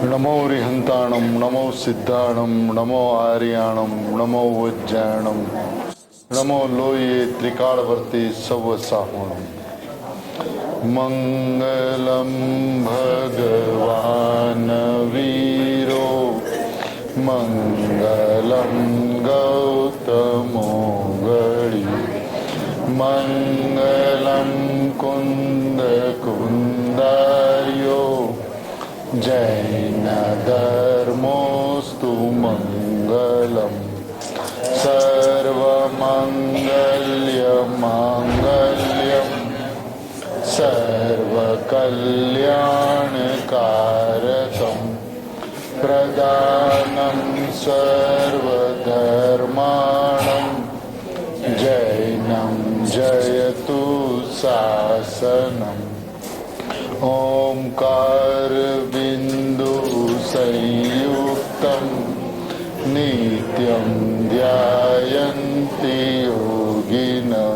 नमो रिहंताणम नमो सिद्धाणम नमो आर्याणम नमो वज्जायणम नमो लोये त्रिकालवर्ती सवसाहुणम। मंगलम भगवान वीरो मंगलम गौतमो गणि मंगलम कुंद कुंदार्यो जैन धर्मोस्तु मंगलम सर्वमंगल्य मांगल्यम सर्वकल्याणकारकम प्रदानं सर्वधर्माणं जैनं जयतु शासनम्। ओंकार बिंदु संयुक्तं नित्यं ध्यायन्ति योगिनः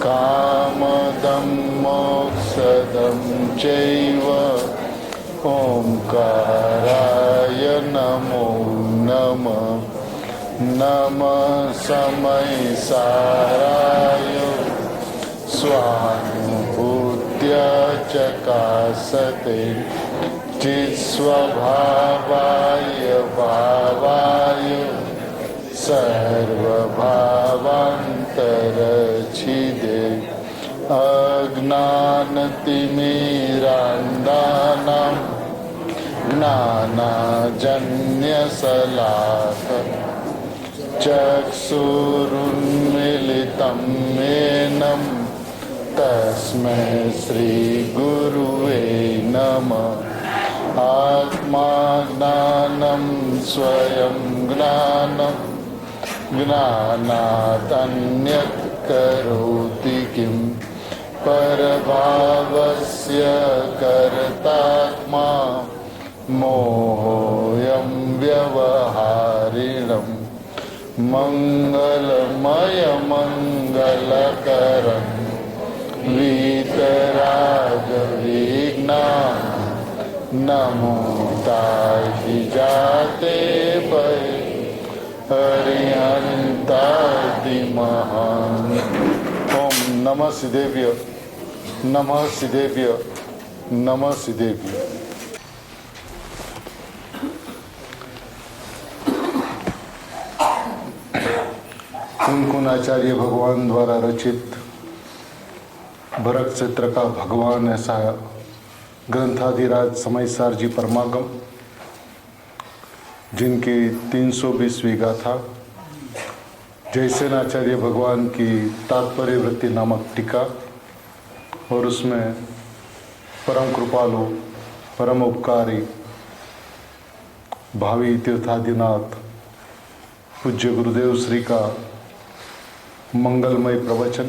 कामदं मोक्षदं चैव ओंकाराय नमो नमः। नमः समय साराय स्वानुभूत्य चकासते चित्स्वभावाय भावाय सर्वभावान्तरच्छिदे अज्ञानतिमिरान्धानां ज्ञानाजन्यशलाकया चक्षुरुन्मीलितं येन तस्मै श्रीगुरुवे नमः। आत्मा ज्ञानं स्वयं ज्ञानं ज्ञानादन्यत् करोति किं परभावस्य कर्तात्मा मोहोऽयं व्यवहारिणम्। मंगलमय मंगलकरं वीतराग विघ्नाः नमो ताहि जाते हरिहन्तादिमः। ओम नमः सिद्धेभ्य नमः सिद्धेभ्य नमः सिद्धेभ्य। कुंकुन आचार्य भगवान द्वारा रचित भरत क्षेत्र का भगवान ऐसा ग्रंथाधिराज समयसार जी परमागम, जिनकी 320वीं गाथा जयसेनाचार्य भगवान की तात्पर्य वृत्ति नामक टीका, और उसमें परम कृपालु परम उपकारी भावी तीर्थादिनाथ पूज्य गुरुदेव श्री का मंगलमय प्रवचन,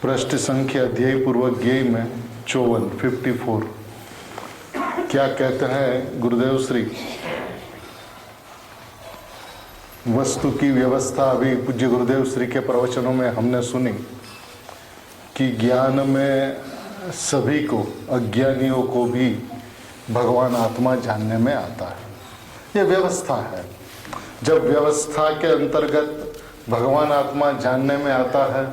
पृष्ठ संख्या अध्याय पूर्वक ज्ञेय में 54 क्या कहते हैं गुरुदेव श्री। वस्तु की व्यवस्था अभी पूज्य गुरुदेव श्री के प्रवचनों में हमने सुनी कि ज्ञान में सभी को, अज्ञानियों को भी भगवान आत्मा जानने में आता है। ये व्यवस्था है। जब व्यवस्था के अंतर्गत भगवान आत्मा जानने में आता है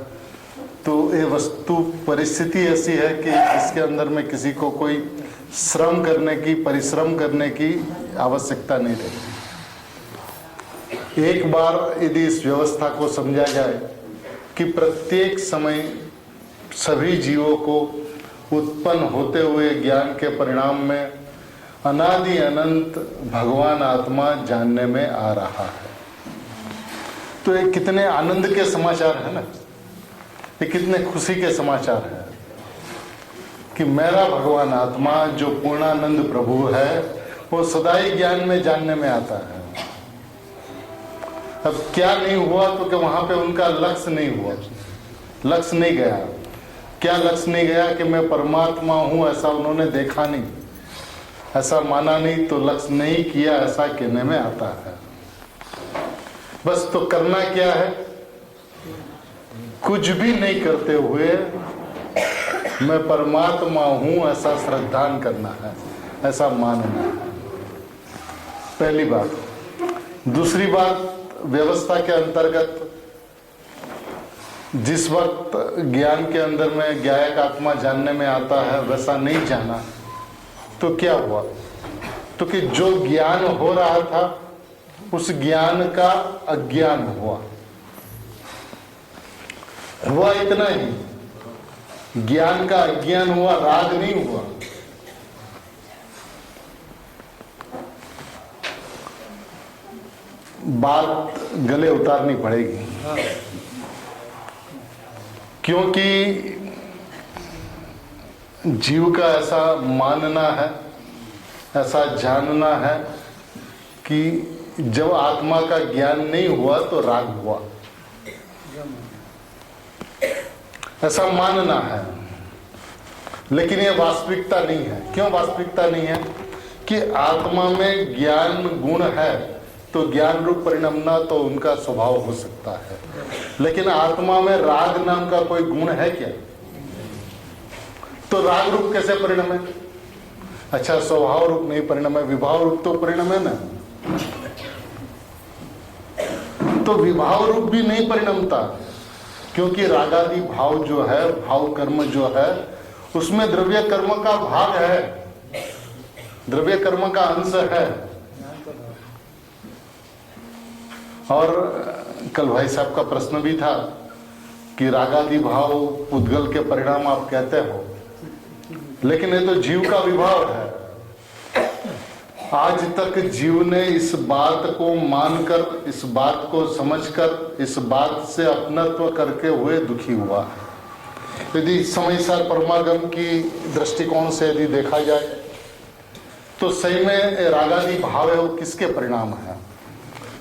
तो ये वस्तु परिस्थिति ऐसी है कि इसके अंदर में किसी को कोई श्रम करने की, परिश्रम करने की आवश्यकता नहीं रहती। एक बार यदि इस व्यवस्था को समझा जाए कि प्रत्येक समय सभी जीवों को उत्पन्न होते हुए ज्ञान के परिणाम में अनादि अनंत भगवान आत्मा जानने में आ रहा है, तो ये कितने आनंद के समाचार है ना, ये कितने खुशी के समाचार है कि मेरा भगवान आत्मा जो पूर्णानंद प्रभु है वो सदाई ज्ञान में जानने में आता है। अब क्या नहीं हुआ तो कि वहां पे उनका लक्ष्य नहीं हुआ, लक्ष्य नहीं गया। क्या लक्ष्य नहीं गया कि मैं परमात्मा हूं, ऐसा उन्होंने देखा नहीं, ऐसा माना नहीं, तो लक्ष्य नहीं किया ऐसा कहने में आता है। बस तो करना क्या है, कुछ भी नहीं करते हुए मैं परमात्मा हूं ऐसा श्रद्धान करना है। ऐसा मानना है, पहली बात। दूसरी बात, व्यवस्था के अंतर्गत जिस वक्त ज्ञान के अंदर में ज्ञायक आत्मा जानने में आता है वैसा नहीं जाना, तो क्या हुआ? तो कि जो ज्ञान हो रहा था उस ज्ञान का अज्ञान हुआ इतना ही। ज्ञान का अज्ञान हुआ, राग नहीं हुआ। बात गले उतारनी पड़ेगी, क्योंकि जीव का ऐसा मानना है, ऐसा जानना है कि जब आत्मा का ज्ञान नहीं हुआ तो राग हुआ, ऐसा मानना है। लेकिन यह वास्तविकता नहीं है। क्यों वास्तविकता नहीं है? कि आत्मा में ज्ञान गुण है तो ज्ञान रूप परिणमना तो उनका स्वभाव हो सकता है, लेकिन आत्मा में राग नाम का कोई गुण है क्या? तो राग रूप कैसे परिणम है? अच्छा, स्वभाव रूप नहीं परिणम है, विभाव रूप तो परिणम है ना। तो विभाव रूप भी नहीं परिणमता, क्योंकि रागादि भाव जो है, भाव कर्म जो है, उसमें द्रव्य कर्म का भाग है, द्रव्य कर्म का अंश है। और कल भाई साहब का प्रश्न भी था कि रागादि भाव पुद्गल के परिणाम आप कहते हो, लेकिन ये तो जीव का विभाव है। आज तक जीव ने इस बात को मानकर, इस बात को समझकर, इस बात से अपनत्व करके हुए दुखी हुआ है। यदि समयसार परमागम की दृष्टिकोण से यदि देखा जाए तो सही में रागादि भाव है वो किसके परिणाम है?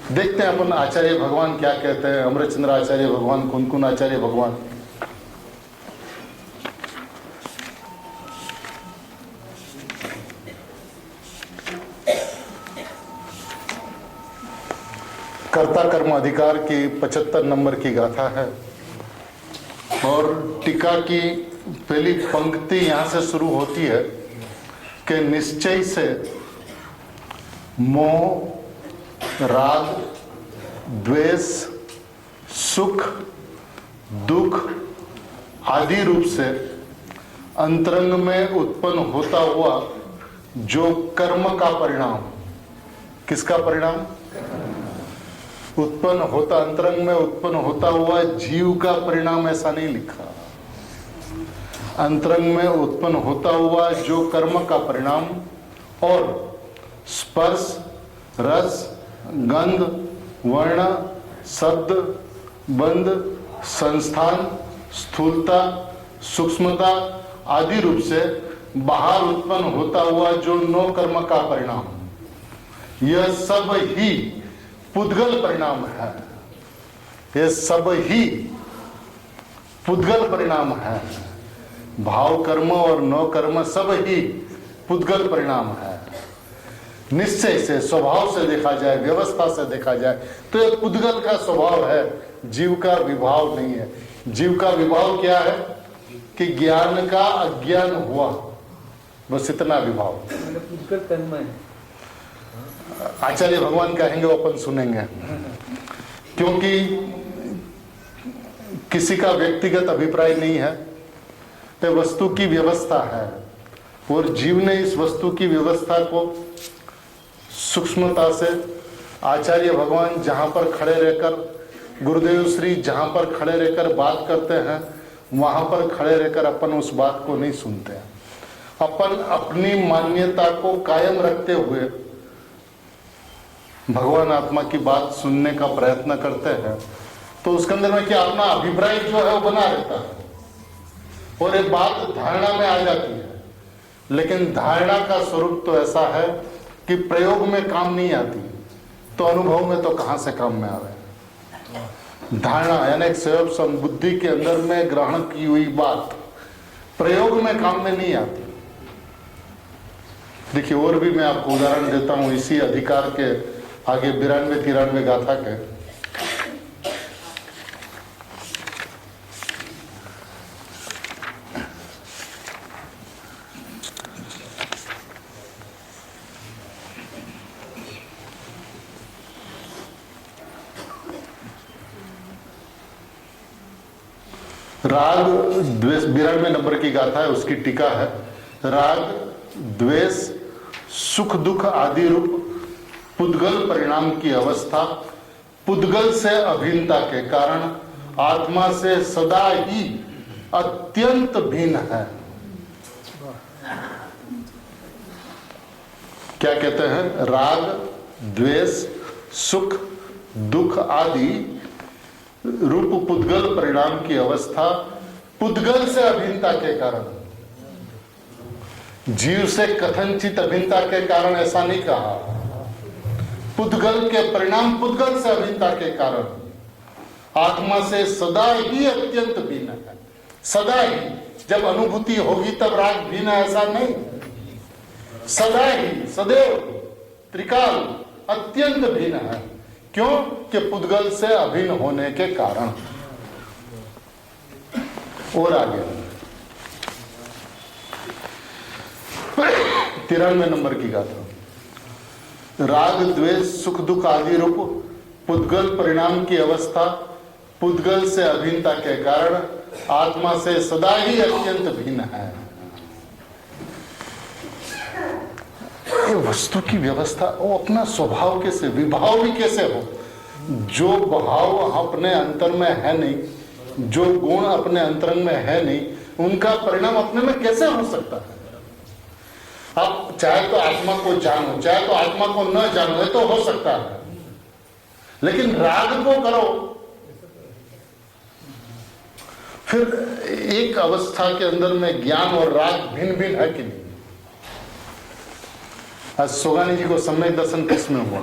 देखते हैं अपन आचार्य भगवान क्या कहते हैं। अमृतचंद्र आचार्य भगवान, कुनकुन आचार्य भगवान, कर्ता कर्म अधिकार की 75 नंबर की गाथा है और टीका की पहली पंक्ति यहां से शुरू होती है कि निश्चय से मोह, राग, द्वेष, सुख, दुख आदि रूप से अंतरंग में उत्पन्न होता हुआ जो कर्म का परिणाम, किसका परिणाम? उत्पन्न होता, अंतरंग में उत्पन्न होता हुआ जीव का परिणाम ऐसा नहीं लिखा। अंतरंग में उत्पन्न होता हुआ जो कर्म का परिणाम और स्पर्श, रस, गंध, वर्ण, शब्द, बंध, संस्थान, स्थूलता, सूक्ष्मता आदि रूप से बाहर उत्पन्न होता हुआ जो 9 कर्म का परिणाम, यह सब ही पुद्गल परिणाम है। यह सब ही पुद्गल परिणाम है। भाव कर्म और 9 कर्म सब ही पुद्गल परिणाम है। निश्चय से, स्वभाव से देखा जाए, व्यवस्था से देखा जाए तो यह पुद्गल का स्वभाव है, जीव का विभाव नहीं है। जीव का विभाव क्या है? कि ज्ञान का अज्ञान हुआ, बस इतना विभाव। पुद्गल कर्म है। आचार्य भगवान कहेंगे वो अपन सुनेंगे, क्योंकि किसी का व्यक्तिगत अभिप्राय नहीं है, ये वस्तु की व्यवस्था है और जीव ने इस वस्तु की व्यवस्था को सूक्ष्मता से आचार्य भगवान जहां पर खड़े रहकर, गुरुदेव श्री जहां पर खड़े रहकर बात करते हैं वहां पर खड़े रहकर अपन उस बात को नहीं सुनते हैं। अपन अपनी मान्यता को कायम रखते हुए भगवान आत्मा की बात सुनने का प्रयत्न करते हैं, तो उसके अंदर में क्या अपना अभिप्राय जो है वो बना रहता है और एक बात धारणा में आ जाती है। लेकिन धारणा का स्वरूप तो ऐसा है कि प्रयोग में काम नहीं आती, तो अनुभव में तो कहां से काम में आवे। धारणा यानी एक बुद्धि के अंदर में ग्रहण की हुई बात प्रयोग में काम में नहीं आती। देखिए, और भी मैं आपको उदाहरण देता हूं इसी अधिकार के आगे 92-93 गाथा के। राग द्वेष 92 नंबर की गाथा है, उसकी टीका है। राग द्वेष सुख दुख आदि रूप पुद्गल परिणाम की अवस्था पुद्गल से अभिन्नता के कारण आत्मा से सदा ही अत्यंत भिन्न है। क्या कहते हैं? राग द्वेष सुख दुख आदि रूप पुद्गल परिणाम की अवस्था पुद्गल से अभिन्नता के कारण, जीव से कथनचित अभिन्नता के कारण ऐसा नहीं कहा, पुद्गल के परिणाम पुद्गल से अभिन्नता के कारण आत्मा से सदा ही अत्यंत भिन्न है। सदा ही, जब अनुभूति होगी तब राग भिन्न, ऐसा नहीं, सदा ही सदैव त्रिकाल अत्यंत भिन्न है। क्यों? कि पुद्गल से अभिन्न होने के कारण। और आगे 93 नंबर की गाथा। राग द्वेष सुख दुख आदि रूप पुद्गल परिणाम की अवस्था पुद्गल से अभिन्नता के कारण आत्मा से सदा ही अत्यंत भिन्न है। ये वस्तु की व्यवस्था, वो अपना स्वभाव कैसे, विभाव भी कैसे हो? जो भाव अपने अंतर में है नहीं, जो गुण अपने अंतरंग में है नहीं, उनका परिणाम अपने में कैसे हो सकता है? आप चाहे तो आत्मा को जानो, चाहे तो आत्मा को न जानो, ये तो हो सकता है, लेकिन राग को करो, फिर एक अवस्था के अंदर में ज्ञान और राग भिन्न भिन्न है कि नहीं? आज सोगानी जी को सम्यक दर्शन किसमें हुआ?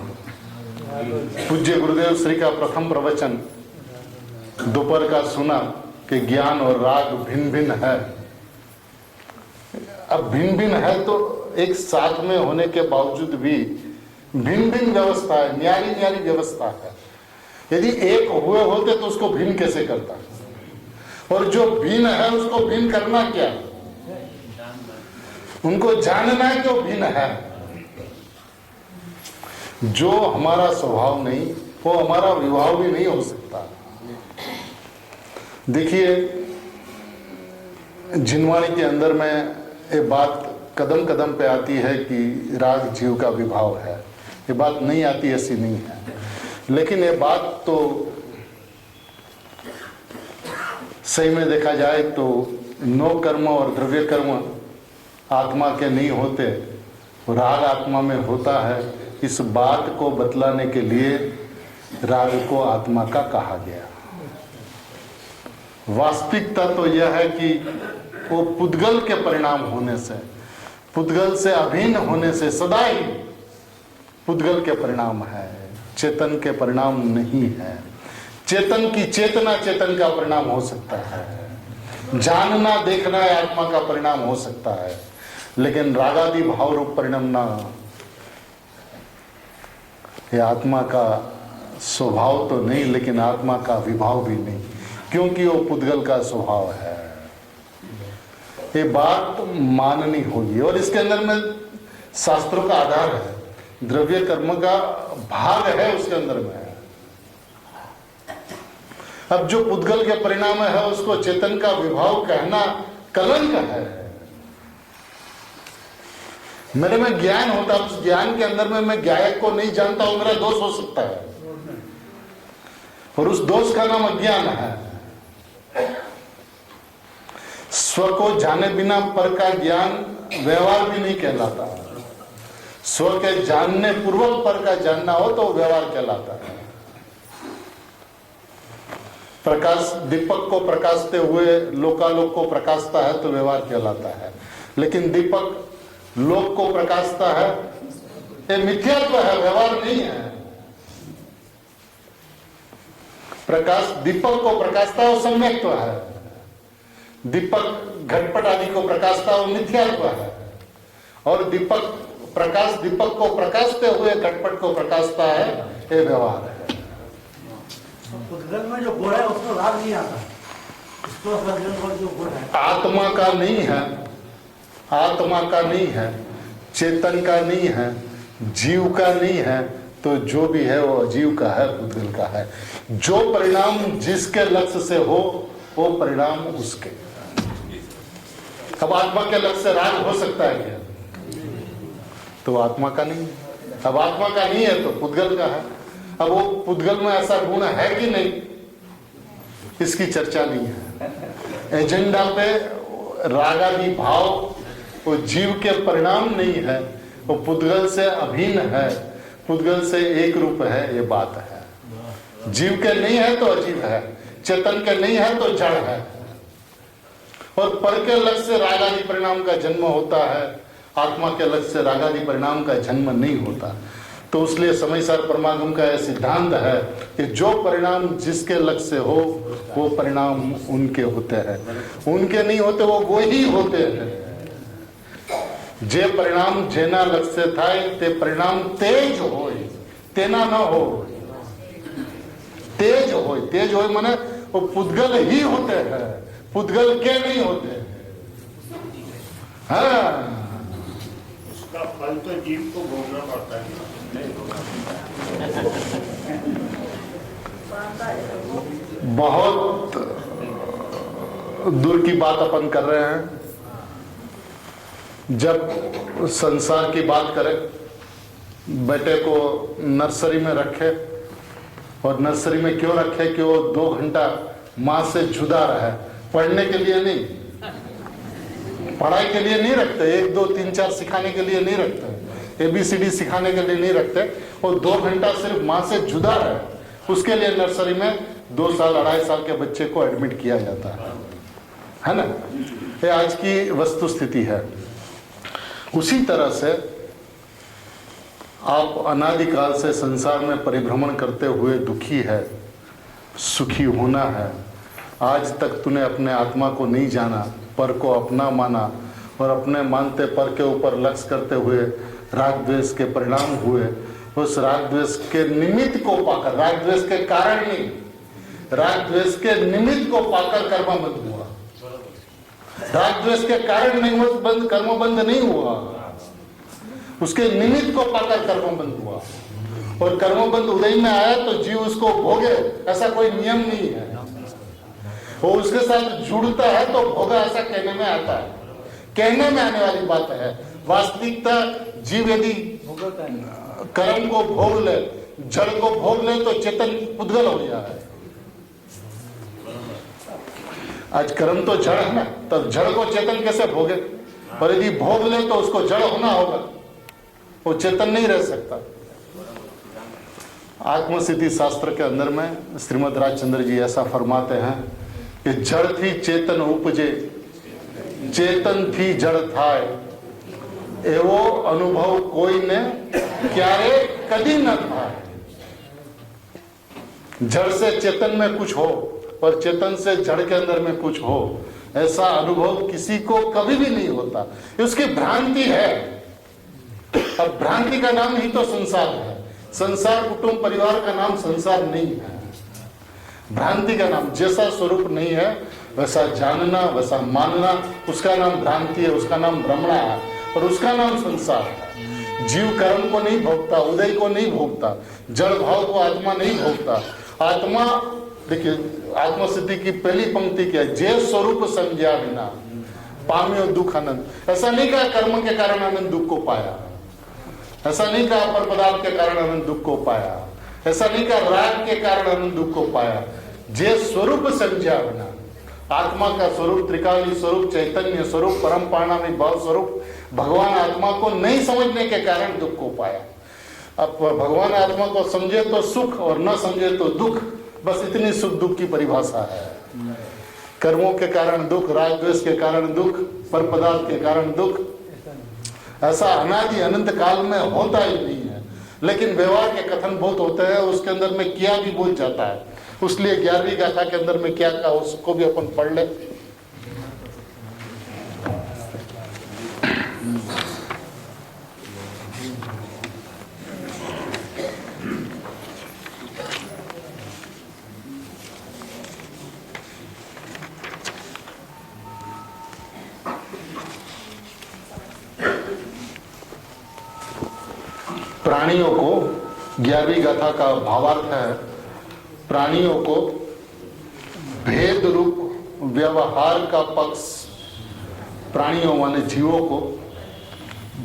पूज्य गुरुदेव श्री का प्रथम प्रवचन दोपहर का सुना कि ज्ञान और राग भिन्न भिन्न है। अब भिन्न भिन्न है तो एक साथ में होने के बावजूद भी भिन्न भिन्न व्यवस्था है, न्यारी न्यारी व्यवस्था है। यदि एक हुए होते तो उसको भिन्न कैसे करता? और जो भिन्न है उसको भिन्न करना क्या? उनको जानना है जो भिन्न है। जो हमारा स्वभाव नहीं, वो हमारा विभाव भी नहीं हो सकता। देखिए, जिनवाणी के अंदर में ये बात कदम कदम पे आती है कि राग जीव का विभाव है। ये बात नहीं आती, ऐसी नहीं है, लेकिन ये बात तो सही में देखा जाए तो नो कर्म और द्रव्य कर्म आत्मा के नहीं होते, राग आत्मा में होता है। इस बात को बतलाने के लिए राग को आत्मा का कहा गया। वास्तविकता तो यह है कि वो पुद्गल के परिणाम होने से, पुद्गल से अभिन्न होने से सदा ही पुद्गल के परिणाम है, चेतन के परिणाम नहीं है। चेतन की चेतना चेतन का परिणाम हो सकता है, जानना देखना आत्मा का परिणाम हो सकता है, लेकिन रागादि भाव रूप परिणाम ना, ये आत्मा का स्वभाव तो नहीं, लेकिन आत्मा का विभाव भी नहीं, क्योंकि वो पुद्गल का स्वभाव है। ये बात माननी होगी। और इसके अंदर में शास्त्रों का आधार है, द्रव्य कर्म का भाग है उसके अंदर में। अब जो पुद्गल के परिणाम है उसको चेतन का विभाव कहना कलंक है। मेरे में ज्ञान होता, उस ज्ञान के अंदर में मैं ज्ञायक को नहीं जानता हूं, मेरा दोष हो सकता है, और उस दोष का नाम अज्ञान है। स्व को जाने बिना पर का ज्ञान व्यवहार भी नहीं कहलाता। स्व के जानने पूर्वक पर का जानना हो तो व्यवहार कहलाता है। प्रकाश दीपक को प्रकाशते हुए लोकालोक को प्रकाशता है तो व्यवहार कहलाता है, लेकिन दीपक लोक को प्रकाशता है, ये मिथ्यात्व है, व्यवहार नहीं है। प्रकाश दीपक को प्रकाशता है वो सम्यक्त्व है, दीपक घटपट आदि को प्रकाशता है वो मिथ्यात्व है, और दीपक प्रकाश दीपक को प्रकाशते हुए घटपट को प्रकाशता है, ये व्यवहार है। पुद्गल में जो गुण है उसको राग नहीं आता, उसको जो गुण है आत्मा का नहीं है, आत्मा का नहीं है, चेतन का नहीं है, जीव का नहीं है, तो जो भी है वो अजीव का है, पुद्गल का है। जो परिणाम जिसके लक्ष्य से हो वो परिणाम उसके। अब आत्मा के लक्ष्य से राग हो सकता है क्या? तो आत्मा का नहीं है। अब आत्मा का नहीं है तो पुद्गल का है। अब वो पुद्गल में ऐसा गुण है कि नहीं, इसकी चर्चा नहीं है। एजेंडा पे राग आदि भाव वो जीव के परिणाम नहीं है, वो पुद्गल से अभिन्न है, पुद्गल से एक रूप है, ये बात है। जीव के नहीं है तो अजीव है, चेतन के नहीं है तो जड़ है। और पर के लक्ष्य से राग आदि परिणाम का जन्म होता है, आत्मा के लक्ष्य से राग आदि परिणाम का जन्म नहीं होता। तो इसलिए समयसार परमागम का यह सिद्धांत है कि जो परिणाम जिसके लक्ष्य से हो वो परिणाम उनके होते हैं, उनके नहीं होते, वो ही होते हैं। जे परिणाम जेना लक्ष्य थाय ते परिणाम तेज होय, तेना न हो, तेज होय। तेज होय माने वो पुद्गल ही होते हैं, पुद्गल के नहीं होते। हाँ, उसका फल तो जीव को भोगना पड़ता है। बहुत दूर की बात अपन कर रहे हैं। जब संसार की बात करें, बेटे को नर्सरी में रखे, और नर्सरी में क्यों रखे कि वो 2 घंटा माँ से जुदा रहे, पढ़ने के लिए नहीं, पढ़ाई के लिए नहीं रखते, 1 2 3 4 सिखाने के लिए नहीं रखते, ABCD सिखाने के लिए नहीं रखते, वो 2 घंटा सिर्फ माँ से जुदा रहे, उसके लिए नर्सरी में 2 साल 2.5 साल के बच्चे को एडमिट किया जाता है ना। ये आज की वस्तु स्थिति है। उसी तरह से आप अनादिकाल से संसार में परिभ्रमण करते हुए दुखी है, सुखी होना है। आज तक तूने अपने आत्मा को नहीं जाना, पर को अपना माना, और अपने मानते पर के ऊपर लक्ष्य करते हुए राग द्वेष के परिणाम हुए। उस राग द्वेष के निमित्त को पाकर, राग द्वेष के कारण नहीं, राग द्वेष के निमित्त को पाकर कर्मबंध हुआ। राग द्वेष के कारण नहीं कर्मबंध नहीं हुआ, उसके निमित्त को पाकर कर्मबंध हुआ। और कर्मबंध उदय में आया तो जीव उसको भोगे, ऐसा कोई नियम नहीं है। वो उसके साथ जुड़ता है तो भोगा, ऐसा कहने में आता है, कहने में आने वाली बात है। वास्तविकता जीव यदि कर्म को भोग ले, जड़ को भोग ले, तो चेतन पुद्गल हो जाए। आज कर्म तो जड़ है ना, तब जड़ को चेतन कैसे भोगे? और यदि भोग ले तो उसको जड़ होना होगा, वो चेतन नहीं रह सकता। आत्मसिद्धि शास्त्र के अंदर में श्रीमद राजचंद्र जी ऐसा फरमाते हैं कि जड़ थी चेतन उपजे, चेतन थी जड़ थाय, एवो अनुभव कोई ने क्यारे कदी न था। जड़ से चेतन में कुछ हो और चेतन से जड़ के अंदर में कुछ हो, ऐसा अनुभव किसी को कभी भी नहीं होता। उसकी भ्रांति है। अब भ्रांति का नाम ही तो संसार है। संसार कुटुंब परिवार का नाम संसार नहीं है, भ्रांति का नाम। जैसा स्वरूप नहीं है वैसा जानना, वैसा मानना, उसका नाम भ्रांति है, उसका नाम भ्रमणा है, और उसका नाम संसार है। जीव कर्म को नहीं भोगता, उदय को नहीं भोगता, जड़ भाव को आत्मा नहीं भोगता। आत्मा, देखिए आत्मसिद्धि की पहली पंक्ति क्या है? जे स्वरूप समझा बिना पाम्यो दुख आनंद। ऐसा नहीं कहा कर्म के कारण आनंद दुख को पाया, ऐसा नहीं कहा पर पदार्थ के कारण आनंद दुख को पाया, ऐसा नहीं कहा राग के कारण आनंद दुख को पाया। जे स्वरूप समझा बिना, आत्मा का स्वरूप, त्रिकाली स्वरूप, चैतन्य स्वरूप, परम पारणामी भाव स्वरूप भगवान आत्मा को नहीं समझने के कारण दुख को पाया। अब भगवान आत्मा को समझे तो सुख और न समझे तो दुख, बस इतनी सुख दुख की परिभाषा है। कर्मों के कारण दुख, राग द्वेष के कारण दुख, पर पदार्थ के कारण दुख, ऐसा अनादि अनंत काल में होता ही नहीं है। लेकिन व्यवहार के कथन बहुत होते हैं, उसके अंदर में क्या भी बोल जाता है। उसलिए 11वीं गाथा के अंदर में क्या कहा उसको भी अपन पढ़ ले। प्राणियों को, 11वीं गाथा का भावार्थ है, प्राणियों को भेद रूप व्यवहार का पक्ष प्राणियों माने जीवों को,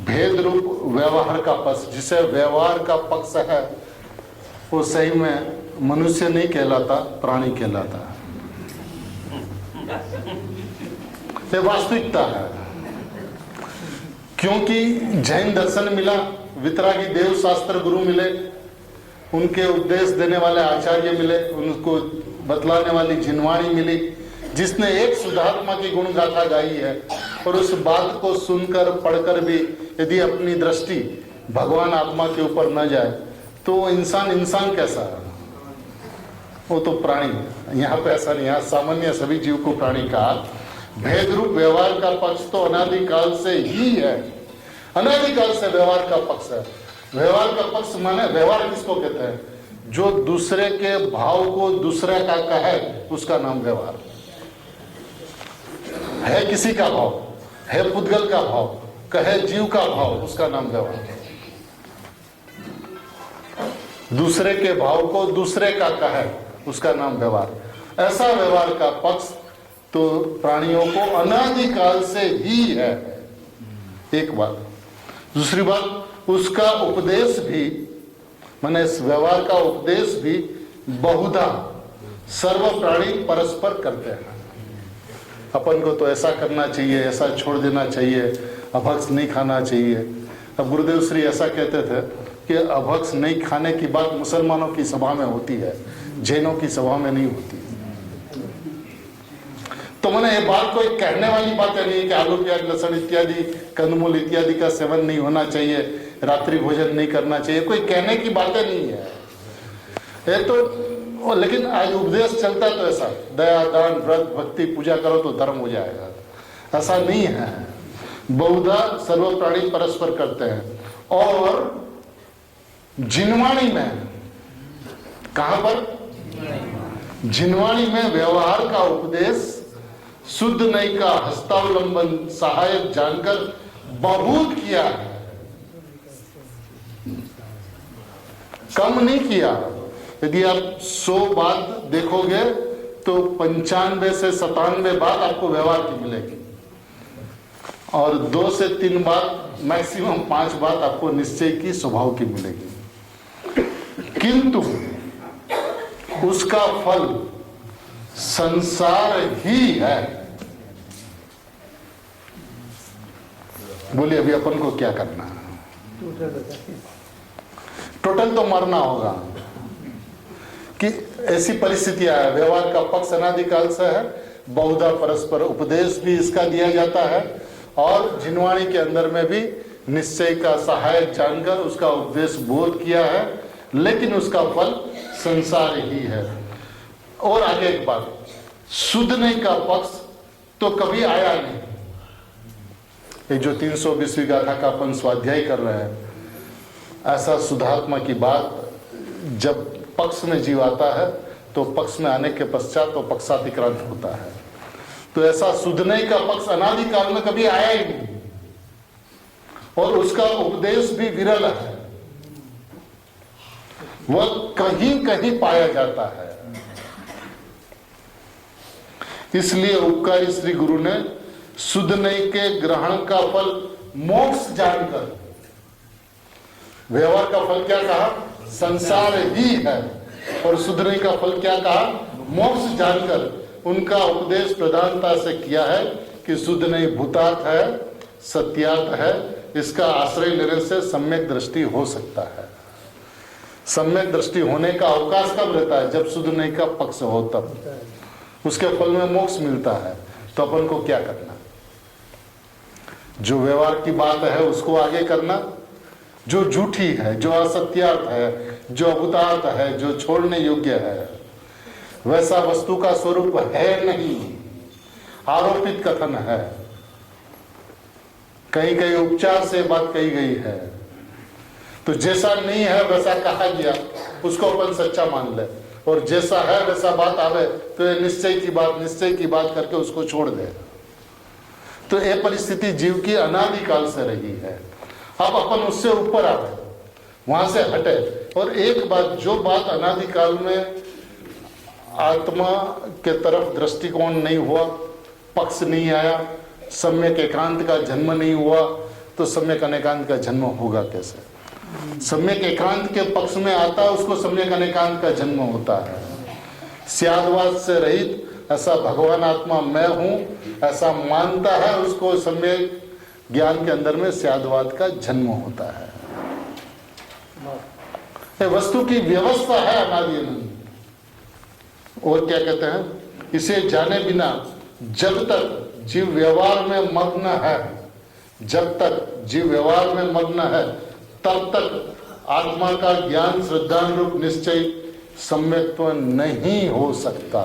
भेद रूप व्यवहार का पक्ष, जिसे व्यवहार का पक्ष है वो सही में मनुष्य नहीं कहलाता, प्राणी कहलाता है। ये वास्तविकता है, क्योंकि जैन दर्शन मिला, वितरागी देव शास्त्र गुरु मिले, उनके उपदेश देने वाले आचार्य मिले, उनको बतलाने वाली जिनवाणी मिली, जिसने एक शुद्धात्मा की गुण गाथा गाई है। और उस बात को सुनकर पढ़कर भी यदि अपनी दृष्टि भगवान आत्मा के ऊपर न जाए तो वो इंसान कैसा है? वो तो प्राणी है। यहाँ पे ऐसा नहीं, यहाँ सामान्य सभी जीव को प्राणी कहा। भेद रूप व्यवहार का पक्ष तो अनादिकाल से ही है, अनादिकाल से व्यवहार का पक्ष है। व्यवहार का पक्ष माने व्यवहार किसको कहते हैं? जो दूसरे के भाव को दूसरे का कहे उसका नाम व्यवहार है। किसी का भाव है, पुद्गल का भाव कहे, जीव का भाव, उसका नाम व्यवहार। दूसरे के भाव को दूसरे का कहे उसका नाम व्यवहार। ऐसा व्यवहार का पक्ष तो प्राणियों को अनादिकाल से ही है, एक बात। दूसरी बात, उसका उपदेश भी, माने इस व्यवहार का उपदेश भी बहुधा सर्व प्राणी परस्पर करते हैं। अपन को तो ऐसा करना चाहिए, ऐसा छोड़ देना चाहिए, अभक्ष नहीं खाना चाहिए। अब गुरुदेव श्री ऐसा कहते थे कि अभक्ष नहीं खाने की बात मुसलमानों की सभा में होती है, जैनों की सभा में नहीं होती। तो मैंने ये बात कोई कहने वाली बात है नहीं कि आलू प्याज लहसुन इत्यादि कंदमूल इत्यादि का सेवन नहीं होना चाहिए, रात्रि भोजन नहीं करना चाहिए, कोई कहने की बातें नहीं है ये तो। लेकिन आज उपदेश चलता तो ऐसा, दया दान व्रत भक्ति पूजा करो तो धर्म हो जाएगा, ऐसा नहीं है। बहुधा सर्व प्राणी परस्पर करते हैं। और जिनवाणी में, कहां पर? जिनवाणी में व्यवहार का उपदेश शुद्ध नई का हस्तावलंबन सहायक जानकर बहुत किया है, कम नहीं किया। यदि आप 100 बात देखोगे तो 95 से 97 बात आपको व्यवहार की मिलेगी, और 2 से 3 बात, मैक्सिमम 5 बात आपको निश्चय की, स्वभाव की मिलेगी। किंतु उसका फल संसार ही है। बोलिए अभी अपन को क्या करना है? टोटल तो मरना होगा कि ऐसी परिस्थितियां है। व्यवहार का पक्ष अनादिकाल से है, बहुधा परस्पर उपदेश भी इसका दिया जाता है, और जिनवाणी के अंदर में भी निश्चय का सहायक जानकर उसका उपदेश बोध किया है, लेकिन उसका फल संसार ही है। और आगे एक बात, शुद्धने का पक्ष तो कभी आया नहीं। ये जो 320वीं गाथा का अपन स्वाध्याय कर रहे हैं, ऐसा शुद्धात्मा की बात जब पक्ष में जीव आता है तो पक्ष में आने के पश्चात तो पक्षातिक्रांत होता है। तो ऐसा शुद्धने का पक्ष अनादिकाल में कभी आया ही नहीं, और उसका उपदेश भी विरल है, वह कहीं कहीं पाया जाता है। इसलिए उपकारी श्री गुरु ने शुद्ध नई के ग्रहण का फल मोक्ष जानकर, व्यवहार का फल क्या कहा? संसार ही है, और शुद्ध नई का फल क्या कहा? मोक्ष जानकर उनका उपदेश प्रधानता से किया है कि शुद्ध नई भूतार्थ है, सत्यार्थ है, इसका आश्रय लेने से सम्यक दृष्टि हो सकता है। सम्यक दृष्टि होने का अवकाश कब रहता है? जब शुद्ध नई का पक्ष हो, तब उसके फल में मोक्ष मिलता है। तो अपन को क्या करना? जो व्यवहार की बात है उसको आगे करना, जो झूठी है, जो असत्यार्थ है, जो अभूतार्थ है, जो छोड़ने योग्य है, वैसा वस्तु का स्वरूप है नहीं, आरोपित कथन है। कहीं कहीं उपचार से बात कही गई है, तो जैसा नहीं है वैसा कहा गया, उसको अपन सच्चा मान ले, और जैसा है वैसा बात आवे तो ये निश्चय की बात करके उसको छोड़ दे। तो ये परिस्थिति जीव की अनादिकाल से रही है। अब अपन उससे ऊपर आवे, वहां से हटे, और एक बात, जो बात अनादिकाल में आत्मा के तरफ दृष्टिकोण नहीं हुआ, पक्ष नहीं आया, सम्यक एकांत का जन्म नहीं हुआ, तो सम्यक अनेकांत का जन्म होगा कैसे? सम्यक एकांत के पक्ष में आता है उसको सम्यक अनेकांत का जन्म होता है। स्यादवाद से रहित ऐसा भगवान आत्मा मैं हूं ऐसा मानता है उसको सम्यक ज्ञान के अंदर में स्यादवाद का जन्म होता है। ये वस्तु की व्यवस्था है अनादि अनंत। और क्या कहते हैं, इसे जाने बिना जब तक जीव व्यवहार में मग्न है, जब तक जीव व्यवहार में मग्न है तब तक आत्मा का ज्ञान श्रद्धानुरूप निश्चय सम्यक्त्व नहीं हो सकता।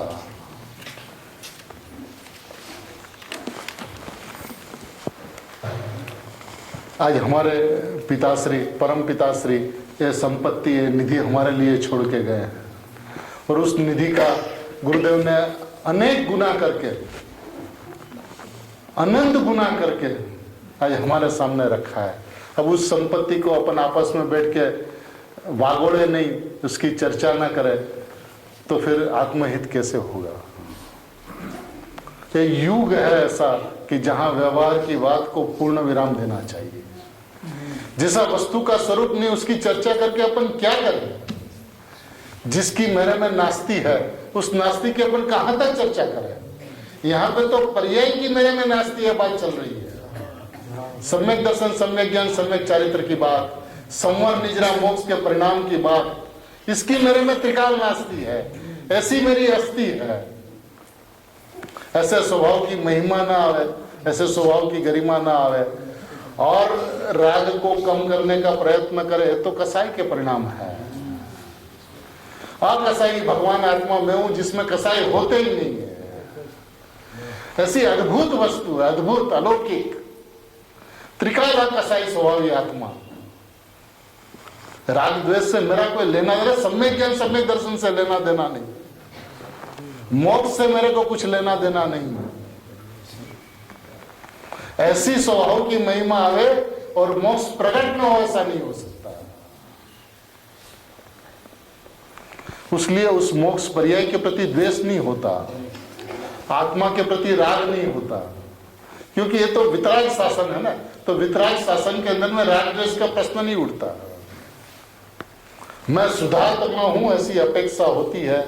आज हमारे पिताश्री, परम पिताश्री ये संपत्ति, ये निधि हमारे लिए छोड़ के गए हैं और उस निधि का गुरुदेव ने अनेक गुना करके, अनंत गुना करके आज हमारे सामने रखा है। अब उस संपत्ति को अपन आपस में बैठ के वागोड़े नहीं, उसकी चर्चा ना करें तो फिर आत्महित कैसे होगा? ये युग है ऐसा कि जहां व्यवहार की बात को पूर्ण विराम देना चाहिए। जैसा वस्तु का स्वरूप नहीं उसकी चर्चा करके अपन क्या करें? जिसकी मेरे में नास्ती है उस नास्ती की अपन कहां तक चर्चा करें? यहाँ पे तो पर्याय की मेरे में नास्ती है बात चल रही है। सम्यक दर्शन, सम्यक ज्ञान, सम्यक चारित्र की बात, संवर निजरा मोक्ष के परिणाम की बात, इसकी मेरे में त्रिकाल नास्ती है, ऐसी मेरी अस्थि है। ऐसे स्वभाव की महिमा ना आवे, ऐसे स्वभाव की गरिमा ना आवे और राग को कम करने का प्रयत्न करे तो कसाई के परिणाम है। कसाई भगवान आत्मा में हूं जिसमें कसाई होते ही नहीं है। ऐसी अद्भुत वस्तु है, अद्भुत अलौकिक त्रिकाल कसाई स्वभावी आत्मा। राग द्वेष से मेरा कोई लेना देना, सम्यक ज्ञान सम्यक दर्शन से लेना देना नहीं, मोक्ष से मेरे को कुछ लेना देना नहीं। ऐसी स्वभाव की महिमा आवे और मोक्ष प्रकट न हो ऐसा नहीं हो सकता। उसलिए उस मोक्ष पर्याय के प्रति द्वेष नहीं होता, आत्मा के प्रति राग नहीं होता, क्योंकि ये तो वितराग शासन है ना। तो वितराग शासन के अंदर में राग द्वेष का प्रश्न नहीं उठता। मैं सुधार्तमा हूं ऐसी अपेक्षा होती है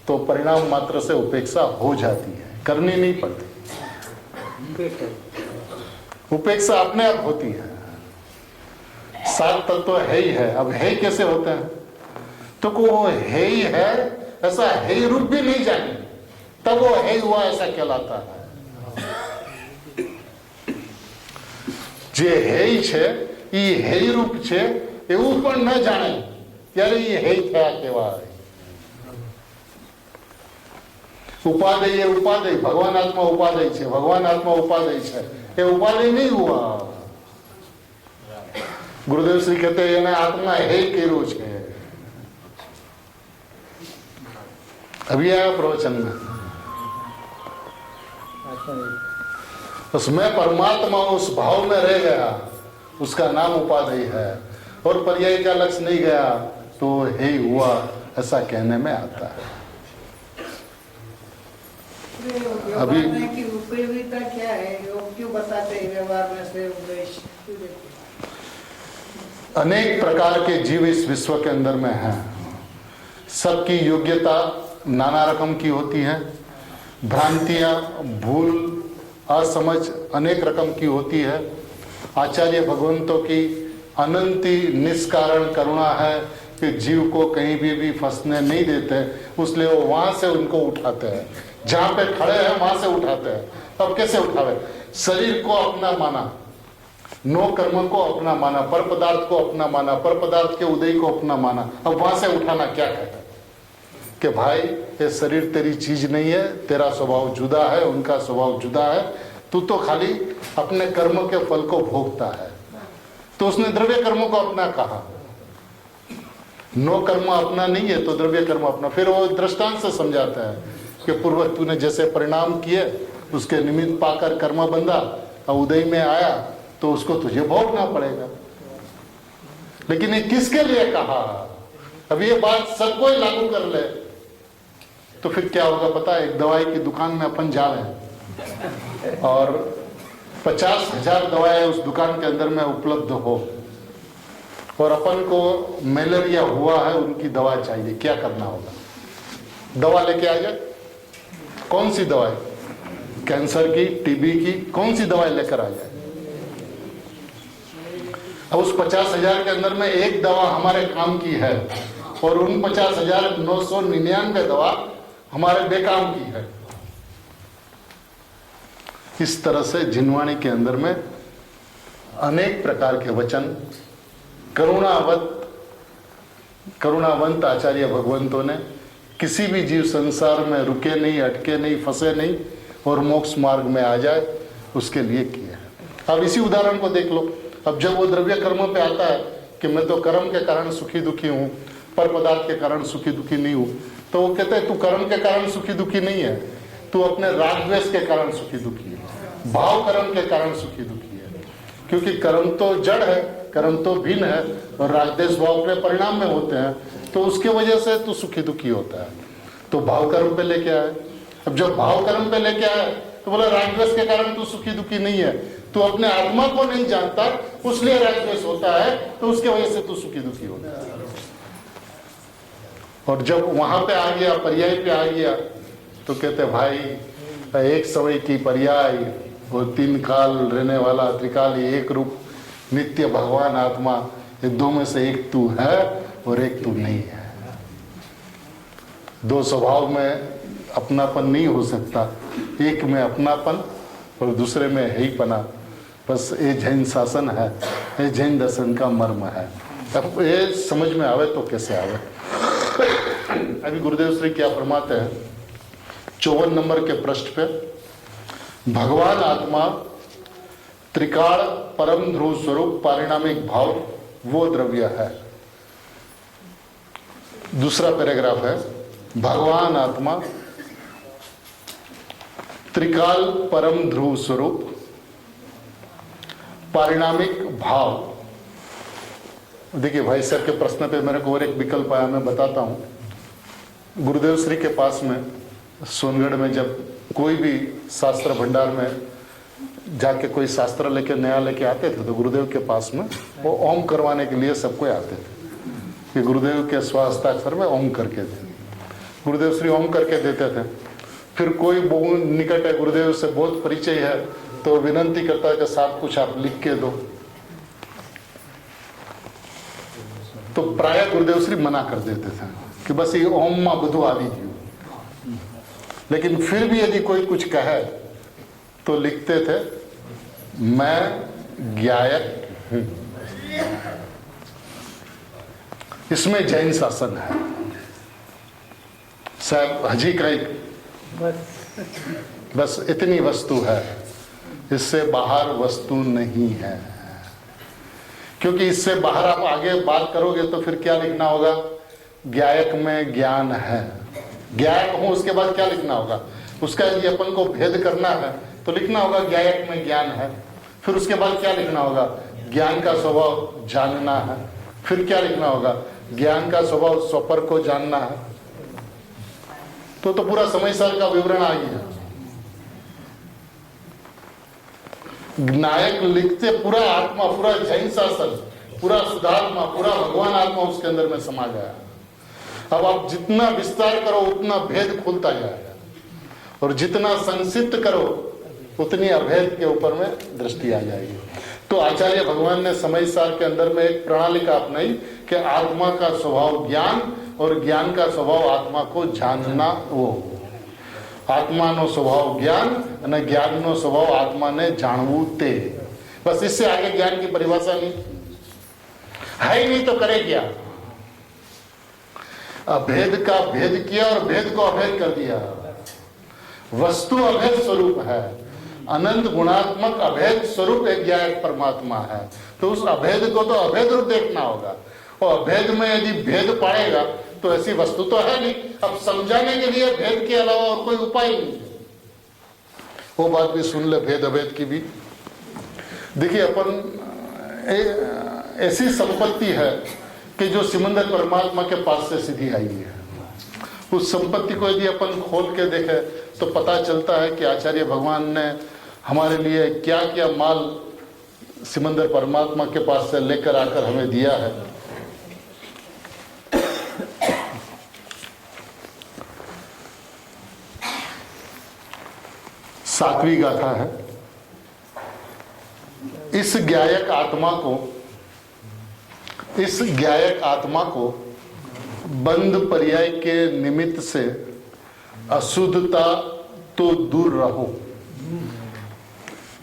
तो परिणाम मात्र से उपेक्षा हो जाती है, करनी नहीं पड़ती। उपेक्षा अपने आप होती है। सात तत्व है ही है। अब है कैसे होते हैं? तो वो है ही है ऐसा है ही रूप भी नहीं जाने तब वो है ही हुआ ऐसा कहलाता है। जे है ही छे ई है ही रूप छे એવું પણ ન જાણે ત્યારે એ હે થયા કહેવાય। उपादेय उपादेय, भगवान आत्मा उपादेय छे, भगवान आत्मा उपादेय छे, ये उपादेय नहीं हुआ। गुरुदेव श्री कहते हैं એને आत्मा है કર્યું છે। अभी आया प्रवचन में, उसमें परमात्मा उस भाव में रह गया, उसका नाम उपादेय है और पर्याय का लक्ष्य नहीं गया तो हे हुआ ऐसा कहने में आता है। अभी की उपयोगिता क्या है? योग क्यों बताते हैं व्यवहार में से उपदेश? अनेक प्रकार के जीव इस विश्व के अंदर में हैं। सबकी योग्यता नाना रकम की होती है, भ्रांतियां, भूल, असमझ अनेक रकम की होती है। आचार्य भगवंतों की अनंती निष्कारण करुणा है कि जीव को कहीं भी फंसने नहीं देते, इसलिए वो वहां से उनको उठाते हैं, जहां पे खड़े हैं वहां से उठाते हैं। अब कैसे उठावे? शरीर को अपना माना, नो कर्म को अपना माना, पर पदार्थ को अपना माना, पर पदार्थ के उदय को अपना माना। अब वहां से उठाना क्या कहता है कि भाई ये शरीर तेरी चीज नहीं है, तेरा स्वभाव जुदा है, उनका स्वभाव जुदा है, तू तो खाली अपने कर्म के फल को भोगता है। तो उसने द्रव्य कर्मों को अपना कहा, नो कर्म अपना नहीं है तो द्रव्य कर्म अपना। फिर वो दृष्टांत से समझाता है कि पूर्व तूने जैसे परिणाम किए उसके निमित्त पाकर कर्म बंधा और उदय में आया तो उसको तुझे भोगना पड़ेगा। लेकिन ये किसके लिए कहा? अब ये बात सबको ही लागू कर ले। तो फिर क्या होगा पता है? एक दवाई की दुकान में अपन जा रहे हैं और 50,000 दवाएं उस दुकान के अंदर में उपलब्ध हो और अपन को मलेरिया हुआ है, उनकी दवा चाहिए, क्या करना होगा? दवा लेके आ जाए। कौन सी दवाई? कैंसर की, टीबी की, कौन सी दवाई लेकर आ जाए? अब उस 50,000 के अंदर में एक दवा हमारे काम की है और उन 50,999 दवा हमारे बेकाम की है। इस तरह से जिनवाणी के अंदर में अनेक प्रकार के वचन करुणावंत आचार्य भगवंतों ने किसी भी जीव संसार में रुके नहीं, अटके नहीं, फंसे नहीं और मोक्ष मार्ग में आ जाए उसके लिए किया है। अब इसी उदाहरण को देख लो। अब जब वो द्रव्य कर्मों पे आता है कि मैं तो कर्म के कारण सुखी दुखी हूँ, पर पदार्थ के कारण सुखी दुखी नहीं हूँ, तो वो कहते हैं तू कर्म के कारण सुखी दुखी नहीं है, तू अपने राग द्वेष के कारण सुखी दुखी है, भाव कर्म के कारण सुखी दुखी है। क्योंकि कर्म तो जड़ है, कर्म तो भिन्न है और राग द्वेष भाव अपने परिणाम में होते हैं, तो उसके वजह से तू सुखी दुखी होता है। तो भाव कर्म पे लेके आए। अब जब भाव कर्म पे लेके आए तो बोला राग द्वेष के कारण तू सुखी दुखी नहीं है, तू अपने आत्मा को नहीं जानता उसलिए राग द्वेष होता है, तो उसके वजह से तू सुखी दुखी होता है। और जब वहां पे आ गया, पर्याय पे आ गया, तो कहते भाई एक समय की पर्याय, वो 3 काल रहने वाला त्रिकाली एक रूप नित्य भगवान आत्मा, ये दो में से एक तू है और एक तू नहीं है। दो स्वभाव में अपनापन नहीं हो सकता, एक में अपनापन और दूसरे में है ही पना। बस ये जैन शासन है, ये जैन दर्शन का मर्म है। अब ये समझ में आवे तो कैसे आवे। अभी गुरुदेव श्री क्या फरमाते हैं 54 नंबर के पृष्ठ पे, भगवान आत्मा त्रिकाल परम ध्रुव स्वरूप पारिणामिक भाव वो द्रव्य है। दूसरा पैराग्राफ है, भगवान आत्मा त्रिकाल परम ध्रुव स्वरूप पारिणामिक भाव। देखिए भाई सर के प्रश्न पे मेरे को और एक विकल्प आया, मैं बताता हूं। गुरुदेव श्री के पास में सोनगढ़ में जब कोई भी शास्त्र भंडार में जाके कोई शास्त्र लेके नया लेके आते थे तो गुरुदेव के पास में वो ओम करवाने के लिए सबको आते थे कि गुरुदेव के स्वास्थ्याक्षर में ओम करके थे। गुरुदेव श्री ओम करके देते थे। फिर कोई बहुत निकट है, गुरुदेव से बहुत परिचय है, तो विनंती करता है कि साहब कुछ आप लिख के दो, तो प्राय गुरुदेव श्री मना कर देते थे कि बस ये ओम मां बुधु आदि थी। लेकिन फिर भी यदि कोई कुछ कहे तो लिखते थे मैं ज्ञायक हूं। इसमें जैन शासन है साहब। हजी का एक बस इतनी वस्तु है, इससे बाहर वस्तु नहीं है। क्योंकि इससे बाहर आप आगे बात करोगे तो फिर क्या लिखना होगा? ज्ञायक में ज्ञान है, ज्ञायक हूं, उसके बाद क्या लिखना होगा? उसका यदि अपन को भेद करना है तो लिखना होगा ज्ञायक में ज्ञान है। फिर उसके बाद क्या लिखना होगा? ज्ञान का स्वभाव जानना है। फिर क्या लिखना होगा? ज्ञान का स्वभाव स्वपर को जानना है। तो पूरा समय साल का विवरण आ गया। नायक लिखते पूरा आत्मा, पूरा जैन शासन, पूरा शुद्धात्मा, पूरा भगवान आत्मा उसके अंदर में समा गया। अब आप जितना विस्तार करो उतना भेद खुलता जाएगा और जितना संक्षिप्त करो उतनी अभेद के ऊपर में दृष्टि आ जाएगी। तो आचार्य भगवान ने समय सार के अंदर में एक प्रणालिका अपनाई कि आत्मा का स्वभाव ज्ञान और ज्ञान का स्वभाव आत्मा को जानना। वो आत्माનો સ્વભાવ જ્ઞાન અને જ્ઞાનનો સ્વભાવ આત્માને જાણવું તે। બસ इससे आगे ज्ञान की परिभाषा नहीं है ही नहीं तो करे क्या? अभेद का भेद किया और भेद को अभेद कर दिया। वस्तु अभेद स्वरूप है, अनंत गुणात्मक अभेद स्वरूप एक ज्ञायक परमात्मा है। तो उस अभेद को तो अभेद रूप देखना होगा और अभेद में यदि भेद पाएगा तो ऐसी वस्तु तो है नहीं। अब समझाने के लिए भेद के अलावा और कोई उपाय नहीं है। वो बात भी सुन ले भेद अभेद की भी। देखिए अपन ऐसी संपत्ति है कि जो सिमंदर परमात्मा के पास से सीधी आई है उस संपत्ति को यदि अपन खोल के देखें तो पता चलता है कि आचार्य भगवान ने हमारे लिए क्या क्या माल सिमंदर परमात्मा के पास से लेकर आकर हमें दिया है। सातवीं गाथा है। इस ज्ञायक आत्मा को बंध पर्याय के निमित्त से अशुद्धता तो दूर रहो।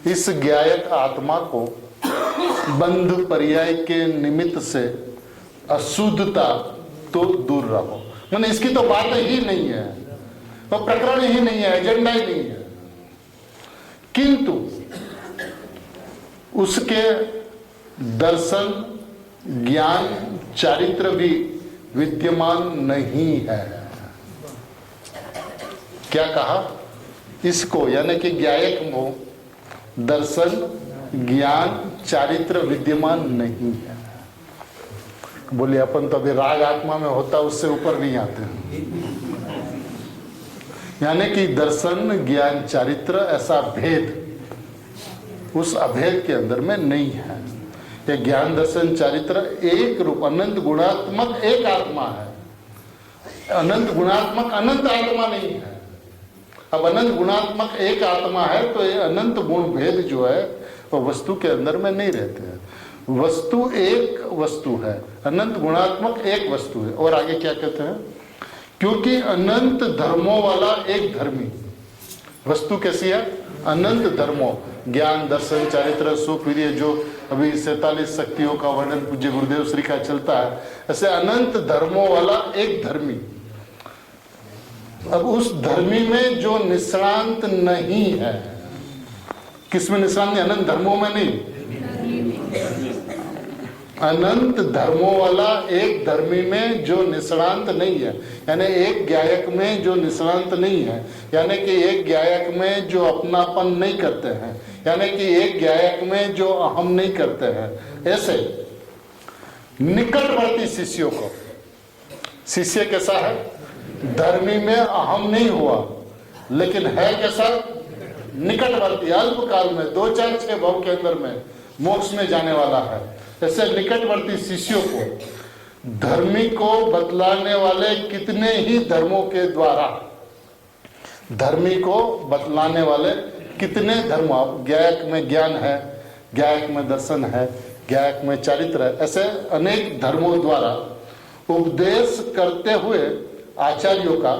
इस ज्ञायक आत्मा को बंध पर्याय के निमित्त से अशुद्धता तो दूर रहो। मैंने इसकी तो बात ही नहीं है, वो प्रकरण ही नहीं है, एजेंडा ही नहीं है, किंतु उसके दर्शन, ज्ञान, चारित्र भी विद्यमान नहीं है। क्या कहा? इसको यानी कि ज्ञायक में दर्शन, ज्ञान, चारित्र विद्यमान नहीं है। बोले अपन तो अभी राग आत्मा में होता उससे ऊपर नहीं आते हैं। यानी कि दर्शन, ज्ञान, चारित्र ऐसा भेद उस अभेद के अंदर में नहीं है। ये ज्ञान, दर्शन, चारित्र एक रूप अनंत गुणात्मक एक आत्मा है। अनंत गुणात्मक अनंत आत्मा नहीं है। अब अनंत गुणात्मक एक आत्मा है तो ये अनंत गुण भेद जो है वो वस्तु के अंदर में नहीं रहते हैं। वस्तु एक वस्तु है, अनंत गुणात्मक एक वस्तु है। और आगे क्या कहते हैं? क्योंकि अनंत धर्मों वाला एक धर्मी। वस्तु कैसी है? अनंत धर्मों, ज्ञान, दर्शन, चारित्र, सुख, वीर्य, जो अभी 47 शक्तियों का वर्णन पूज्य गुरुदेव श्री का चलता है, ऐसे अनंत धर्मों वाला एक धर्मी। अब उस धर्मी में जो निष्णांत नहीं है, किसमें निष्णांत? अनंत धर्मों में नहीं, अनंत धर्मों वाला एक धर्मी में जो निष्णांत नहीं है, यानी एक ज्ञायक में जो निष्णांत नहीं है, यानी कि एक ज्ञायक में जो अपनापन नहीं करते हैं, यानी कि एक ज्ञायक में जो अहम नहीं करते हैं। ऐसे निकटवर्ती शिष्यों को, शिष्य कैसा है? धर्मी में अहम नहीं हुआ, लेकिन है कैसा? निकटवर्ती, अल्पकाल में 2, 4, 6 भाव के अंदर में मोक्ष में जाने वाला है। ऐसे निकटवर्ती शिष्यों को धर्मी को बतलाने वाले कितने ही धर्मों के द्वारा, धर्मी को बतलाने वाले कितने धर्म, ज्ञायक में ज्ञान है, ज्ञायक में दर्शन है, ज्ञायक में चारित्र है, ऐसे अनेक धर्मों द्वारा उपदेश करते हुए आचार्यों का,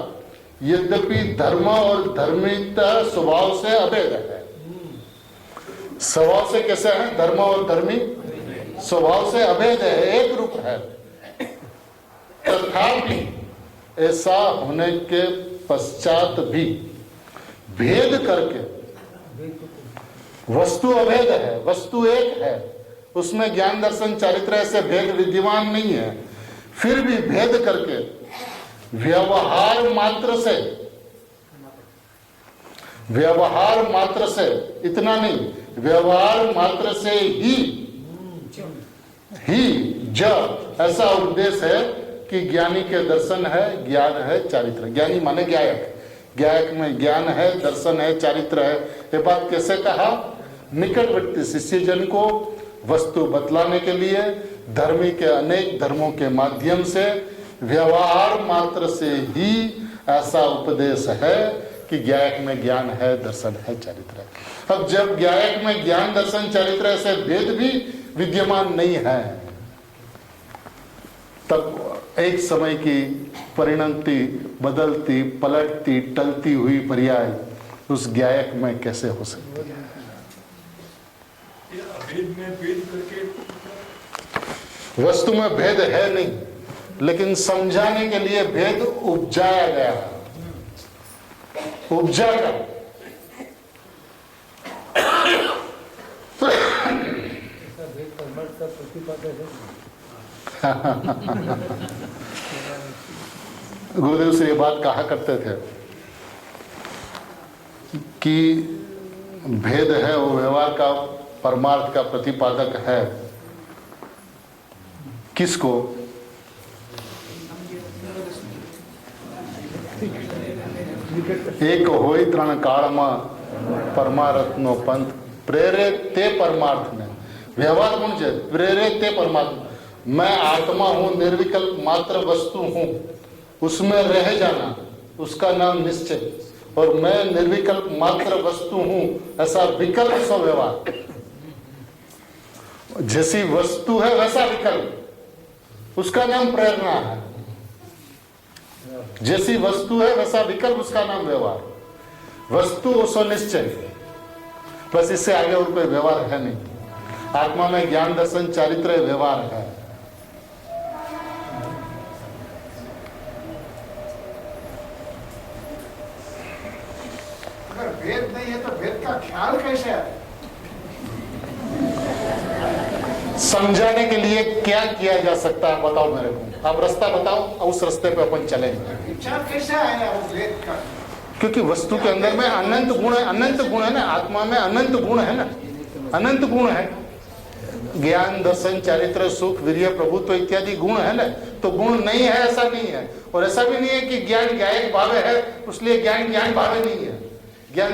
यद्यपि धर्म और धर्मिता स्वभाव से अभेद है। स्वभाव से कैसे है? धर्म और धर्मी स्वभाव से अभेद है, एक रूप है। तथापि ऐसा होने के पश्चात भी भेद करके, वस्तु अभेद है, वस्तु एक है, उसमें ज्ञान, दर्शन, चारित्र ऐसे भेद विद्यमान नहीं है, फिर भी भेद करके व्यवहार मात्र से इतना नहीं, व्यवहार मात्र से ही जब ऐसा उपदेश है कि ज्ञानी के दर्शन है, ज्ञान है, चारित्र। ज्ञानी माने ज्ञायक, ज्ञायक में ज्ञान है, दर्शन है, चारित्र है। ये बात कैसे कहा? निकटवर्ती शिष्य जन को वस्तु बतलाने के लिए धर्मी के अनेक धर्मों के माध्यम से व्यवहार मात्र से ही ऐसा उपदेश है कि ज्ञायक में ज्ञान है, दर्शन है, चारित्र है। अब जब ज्ञायक में ज्ञान, दर्शन, चारित्र ऐसे भेद भी विद्यमान नहीं है, तब एक समय की परिणति, बदलती, पलटती, टलती हुई पर्याय उस ज्ञायक में कैसे हो सकती है? वस्तु में भेद है नहीं, लेकिन समझाने के लिए भेद उपजाया गया है, उपजा कर। गुरुदेव से ये बात कहा करते थे कि भेद है वो व्यवहार का, परमार्थ का प्रतिपादक है। किसको? એક હોય ત્રણ કાળમાં પરમાર્થનો પંથ પ્રેરે તે પરમાર્થને વ્યવહાર કોણ છે પ્રેરે તે परमात्मा मैं आत्मा हूं निर्विकल्प मात्र वस्तु हूं उसमें रह जाना उसका नाम निश्चय और मैं निर्विकल्प मात्र वस्तु हूं ऐसा विकल्प स्वव्यवहार जैसी वस्तु है वैसा विकल्प उसका नाम प्रेरणा है जैसी वस्तु है वैसा विकल्प उसका नाम व्यवहार वस्तु सो निश्चय बस इससे आगे और कोई व्यवहार है नहीं आत्मा में ज्ञान दर्शन चारित्र व्यवहार है अगर भेद नहीं है तो भेद का ख्याल कैसे है? समझाने के लिए क्या किया जा सकता है बताओ मेरे को आप रास्ता बताओ उस रास्ते पे अपन चलेंगे विचार कैसे आया उस भेद का? क्योंकि वस्तु के अंदर में अनंत गुण है ना आत्मा में अनंत गुण है ना अनंत गुण है ज्ञान दर्शन चारित्र सुख वीर्य प्रभुत्व इत्यादि गुण है ना तो गुण नहीं है ऐसा नहीं है और ऐसा भी नहीं है कि ज्ञान ज्ञायक भावे है इसलिए ज्ञान ज्ञान भावे नहीं है ज्ञान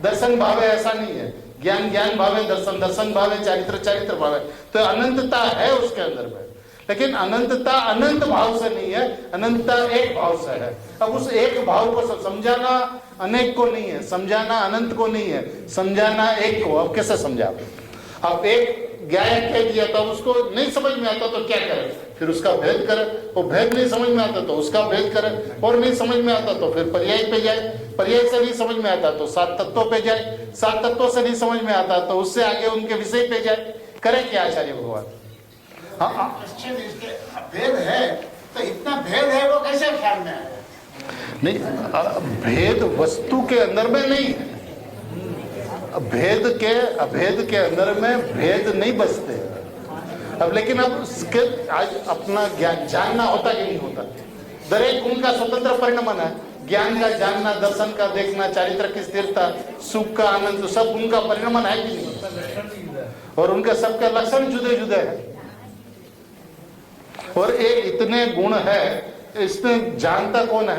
दर्शन भावे ऐसा नहीं है ज्ञान ज्ञान भावे दर्शन दर्शन भावे चारित्र चारित्र भावे तो अनंतता है उसके अंदर में लेकिन अनंतता अनंत भाव से नहीं है अनंतता एक भाव से है अब उस एक भाव को समझाना अनेक को नहीं है समझाना अनंत को नहीं है समझाना एक को अब कैसे समझा अब एक ज्ञान कह दिया तो उसको नहीं समझ में आता तो क्या करे फिर उसका भेद करे वो भेद नहीं समझ में आता तो उसका भेद करे और नहीं समझ में आता तो फिर पर्याय पे जाए पर्याय से नहीं समझ में आता तो सात तत्वों पे जाए सात तत्वों से नहीं समझ में आता तो उससे आगे उनके विषय पे जाए करे क्या आचार्य भगवान हाँ भेद है तो इतना भेद है वो कैसे ख्याल में आया? नहीं भेद वस्तु के अंदर में नहीं है अभेद के अंदर में भेद नहीं बसते अब लेकिन अब उसके आज अपना ज्ञान जानना होता कि नहीं होता दरेक गुण का स्वतंत्र परिणाम है ज्ञान का जानना दर्शन का देखना चारित्र की स्थिरता सुख का आनंद सब उनका परिणाम है कि नहीं और उनके सबके लक्षण जुदे जुदे हैं और ये इतने गुण है इसमें जानता कौन है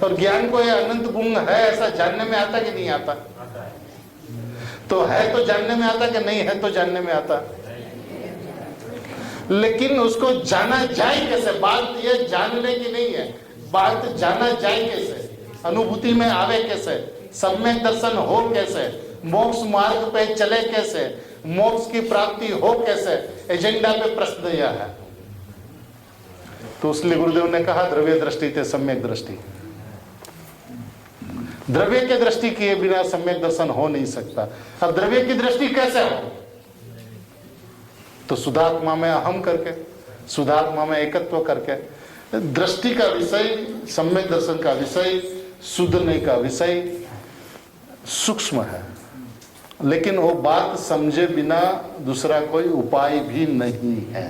और ज्ञान को ये अनंत गुण है ऐसा जानने में आता कि नहीं आता तो है तो जानने में आता कि नहीं है तो जानने में आता लेकिन उसको जाना जाए कैसे बात ये जानने की नहीं है बात जाना जाए कैसे अनुभूति में आवे कैसे सम्यक दर्शन हो कैसे मोक्ष मार्ग पे चले कैसे मोक्ष की प्राप्ति हो कैसे एजेंडा पे प्रश्न दिया है तो इसलिए गुरुदेव ने कहा द्रव्य दृष्टि थे सम्यक दृष्टि द्रव्य की दृष्टि किए बिना सम्यक दर्शन हो नहीं सकता अब द्रव्य की दृष्टि कैसे हो तो सुधात्मा में अहम करके सुधात्मा में एकत्व करके दृष्टि का विषय सम्यक दर्शन का विषय सुधरने का विषय सूक्ष्म है लेकिन वो बात समझे बिना दूसरा कोई उपाय भी नहीं है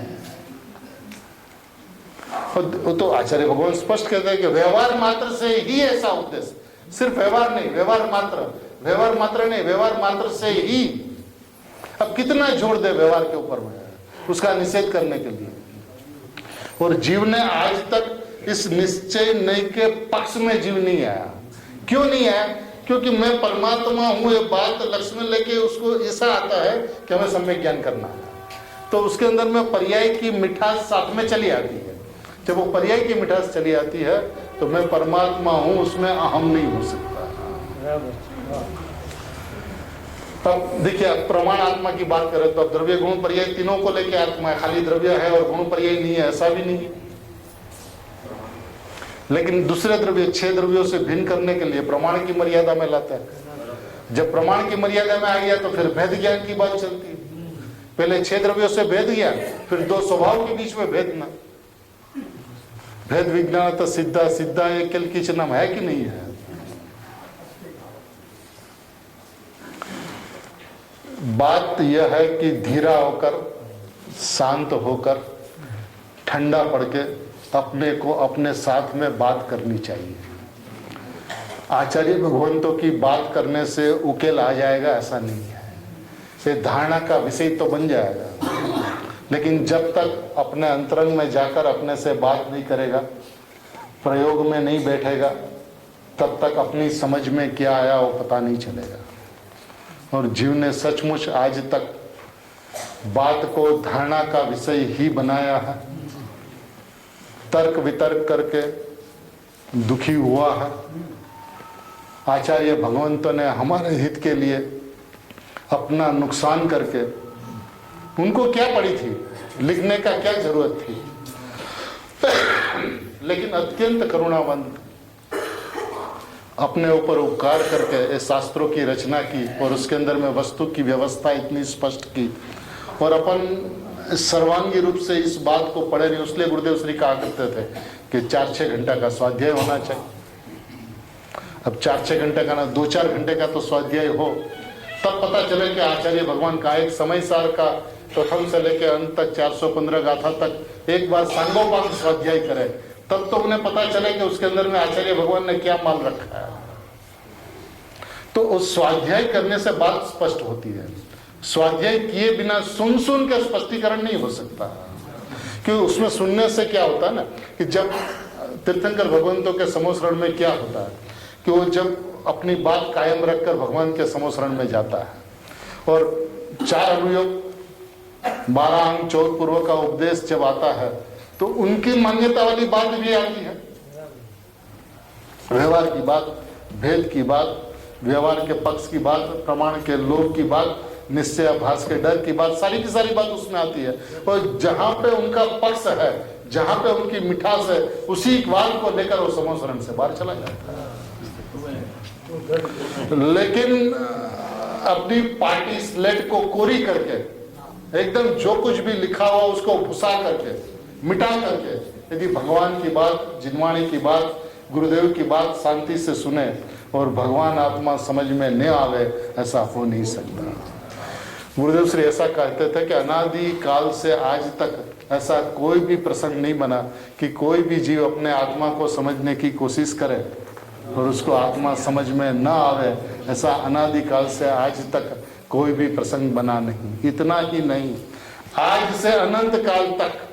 वो तो आचार्य भगवान स्पष्ट कहते हैं कि व्यवहार मात्र से ही ऐसा उद्देश्य सिर्फ व्यवहार नहीं व्यवहार मात्र नहीं व्यवहार मात्र से ही अब कितना जोर दे व्यवहार के ऊपर में उसका निषेध करने के लिए और जीव ने आज तक इस निश्चय नहीं के पक्ष में जीव नहीं आया क्यों नहीं आया क्योंकि मैं परमात्मा हूं ये बात लक्ष्य में लेके उसको ऐसा आता है कि हमें सम्यक ज्ञान करना है तो उसके अंदर में पर्याय की मिठास साथ में चली आती है जब वो पर्याय की मिठास चली आती है तो मैं परमात्मा हूं उसमें अहम नहीं हो सकता अब देखिए प्रमाण आत्मा की बात करें तो अब द्रव्य गुण पर्याय तीनों को लेके आत्मा है खाली द्रव्य है और गुण पर्याय नहीं है ऐसा भी नहीं है लेकिन दूसरे द्रव्य 6 द्रव्यों से भिन्न करने के लिए प्रमाण की मर्यादा में लाता है जब प्रमाण की मर्यादा में आ गया तो फिर भेद ज्ञान की बात चलती है पहले 6 द्रव्यों से भेद ज्ञान फिर 2 स्वभाव के बीच में भेद ना भेद विज्ञान तो सिद्धा सिद्धा ये कल की नाम है कि नहीं है बात यह है कि धीरा होकर शांत होकर ठंडा पड़ के अपने को अपने साथ में बात करनी चाहिए आचार्य भगवंतों की बात करने से उकेल आ जाएगा ऐसा नहीं है ये धारणा का विषय तो बन जाएगा लेकिन जब तक अपने अंतरंग में जाकर अपने से बात नहीं करेगा प्रयोग में नहीं बैठेगा तब तक अपनी समझ में क्या आया वो पता नहीं चलेगा। और जीव ने सचमुच आज तक बात को धारणा का विषय ही बनाया है, तर्क वितर्क करके दुखी हुआ है। आचार्य भगवंतों ने हमारे हित के लिए अपना नुकसान करके, उनको क्या पड़ी थी, लिखने का क्या जरूरत थी, लेकिन अत्यंत करुणावंत अपने ऊपर उपकार करके इस शास्त्रों की रचना की और उसके अंदर में वस्तु की व्यवस्था इतनी स्पष्ट की। और अपन सर्वांगी रूप से इस बात को पढ़े नहीं, इसलिए गुरुदेव श्री कहा करते थे कि 4-6 घंटा का स्वाध्याय होना चाहिए। अब 4-6 घंटे का ना, 2-4 घंटे का तो स्वाध्याय हो, तब पता चले कि आचार्य भगवान का एक समय सार का प्रथम से लेकर अंत तक 415 गाथा तक एक बार सांगोपांग स्वाध्याय करे, तब तो उन्हें पता चले कि उसके अंदर में आचार्य भगवान ने क्या माल रखा है। तो उस स्वाध्याय करने से बात स्पष्ट होती है। स्वाध्याय किए बिना सुन के स्पष्टीकरण नहीं हो सकता, क्योंकि उसमें सुनने से क्या होता है ना कि जब तीर्थंकर भगवंतों के समोसरण में क्या होता है कि वो जब अपनी बात कायम रखकर भगवान के समोसरण में जाता है और 4 अनुयोग 12 अंग 14 पूर्व का उपदेश जब आता है तो उनकी मान्यता वाली बात भी आती है, व्यवहार की बात, भेद की बात, व्यवहार के पक्ष की बात, प्रमाण के लोभ की बात, निश्चय आभास के डर की बात, सारी की सारी बात उसमें आती है। और जहां पे उनका पक्ष है, जहां पे उनकी मिठास है, उसी बात को लेकर वो समोसरण से बाहर चला जाता है। लेकिन अपनी पार्टी स्लेट को कोरी करके एकदम जो कुछ भी लिखा हुआ उसको भुसा करके, मिटा करके, यदि भगवान की बात, जिनवाणी की बात, गुरुदेव की बात शांति से सुने और भगवान आत्मा समझ में न आवे, ऐसा हो नहीं सकता। गुरुदेव श्री ऐसा कहते थे कि अनादि काल से आज तक ऐसा कोई भी प्रसंग नहीं बना कि कोई भी जीव अपने आत्मा को समझने की कोशिश करे और उसको आत्मा समझ में न आवे, ऐसा अनादि काल से आज तक कोई भी प्रसंग बना नहीं। इतना ही नहीं, आज से अनंत काल तक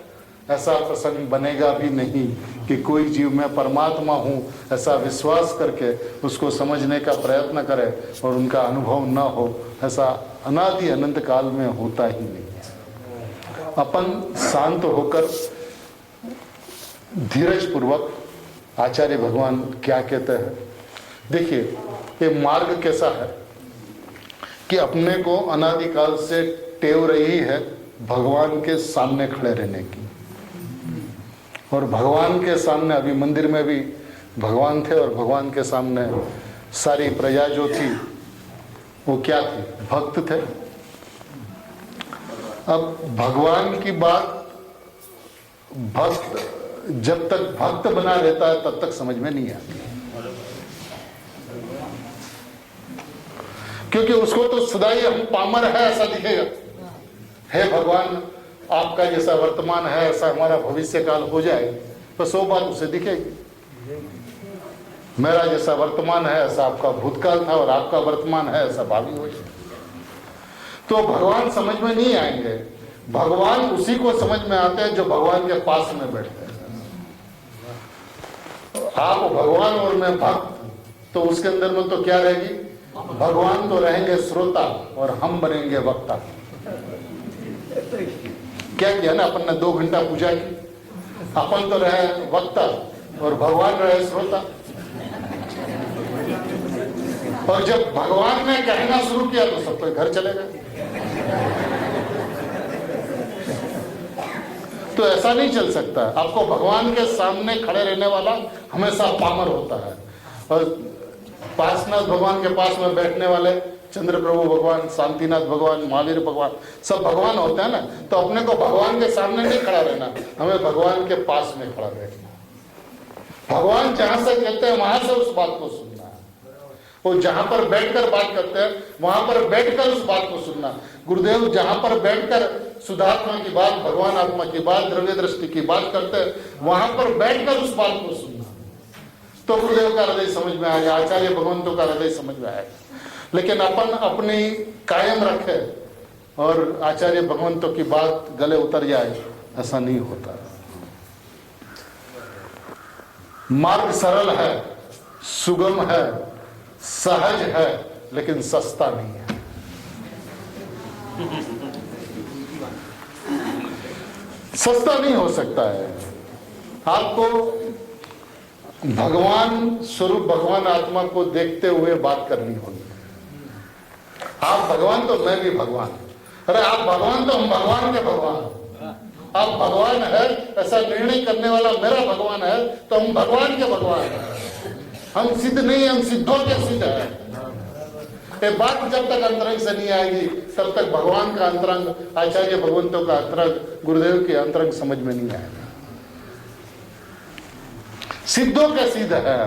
ऐसा प्रसंग बनेगा भी नहीं कि कोई जीव में परमात्मा हूँ ऐसा विश्वास करके उसको समझने का प्रयत्न करे और उनका अनुभव न हो, ऐसा अनादि अनंत काल में होता ही नहीं है। अपन शांत होकर धीरज पूर्वक आचार्य भगवान क्या कहते हैं, देखिए ये मार्ग कैसा है कि अपने को अनादिकाल से टेव रही है भगवान के सामने खड़े रहने की। और भगवान के सामने, अभी मंदिर में भी भगवान थे और भगवान के सामने सारी प्रजा जो थी वो क्या थी, भक्त थे। अब भगवान की बात भक्त जब तक भक्त बना रहता है तब तक समझ में नहीं आती, क्योंकि उसको तो सदा ही हम पामर है ऐसा दिखेगा। हे भगवान, आपका जैसा वर्तमान है ऐसा हमारा भविष्य काल हो जाए, बस वो बात उसे दिखेगी। मेरा जैसा वर्तमान है ऐसा आपका भूतकाल था और आपका वर्तमान है ऐसा भावी हो जाए। तो भगवान समझ में नहीं आएंगे, भगवान उसी को समझ में आते हैं जो भगवान के पास में बैठते हैं। आप भगवान और मैं भक्त, तो उसके अंदर में तो क्या रहेगी, भगवान तो रहेंगे श्रोता और हम बनेंगे वक्ता। क्या किया ना अपन ने, 2 घंटा पूजा की, अपन तो रहे वक्ता और भगवान रहे श्रोता। और जब भगवान ने कहना शुरू किया तो सब कोई घर चले गए। तो ऐसा नहीं चल सकता। आपको भगवान के सामने खड़े रहने वाला हमेशा पामर होता है, और पार्श्वनाथ भगवान के पास में बैठने वाले चंद्र प्रभु भगवान, शांतिनाथ भगवान, महावीर भगवान, सब भगवान होते हैं ना। तो अपने को भगवान के सामने नहीं खड़ा रहना, हमें भगवान के पास में खड़ा रहना। भगवान जहां से कहते हैं वहां से उस बात को सुनना है। वो जहां पर बैठकर बात करते हैं वहां पर बैठकर उस बात को सुनना। गुरुदेव जहां पर बैठकर शुद्धात्मा की बात, भगवान आत्मा की बात, द्रव्य दृष्टि की बात करते हैं वहां पर बैठकर उस बात को सुनना, तो गुरुदेव का हृदय समझ में आएगा, आचार्य भगवंतों का हृदय समझ में आएगा। लेकिन अपन अपनी कायम रखे और आचार्य भगवंतों की बात गले उतर जाए, ऐसा नहीं होता। मार्ग सरल है, सुगम है, सहज है, लेकिन सस्ता नहीं है। सस्ता नहीं हो सकता है। आपको भगवान स्वरूप, भगवान आत्मा को देखते हुए बात करनी होगी। आप भगवान तो मैं भी भगवान, अरे आप भगवान तो हम भगवान के भगवान। आप भगवान है ऐसा निर्णय करने वाला मेरा भगवान है, तो हम भगवान के भगवान हैं। हम सिद्ध नहीं, हम सिद्धों के सिद्ध हैं। ये बात जब तक अंतरंग से नहीं आएगी तब तक भगवान का अंतरंग, आचार्य भगवंतों का अंतरंग, गुरुदेव के अंतरंग समझ में नहीं आएगा। सिद्धों के सिद्ध है,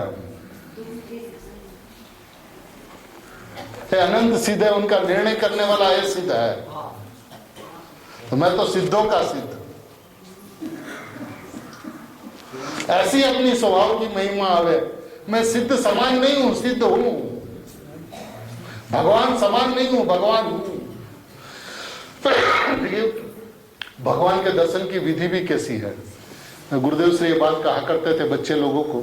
अनंत सिद्ध है, उनका निर्णय करने वाला ये सिद्ध है। तो मैं तो सिद्धों का सिद्ध, ऐसी अपनी स्वभाव की महिमा आवे। मैं सिद्ध समान नहीं हूं, सिद्ध हूं। भगवान समान नहीं हूं, भगवान हूं। भगवान के दर्शन की विधि भी कैसी है। गुरुदेव से ये बात कहा करते थे बच्चे लोगों को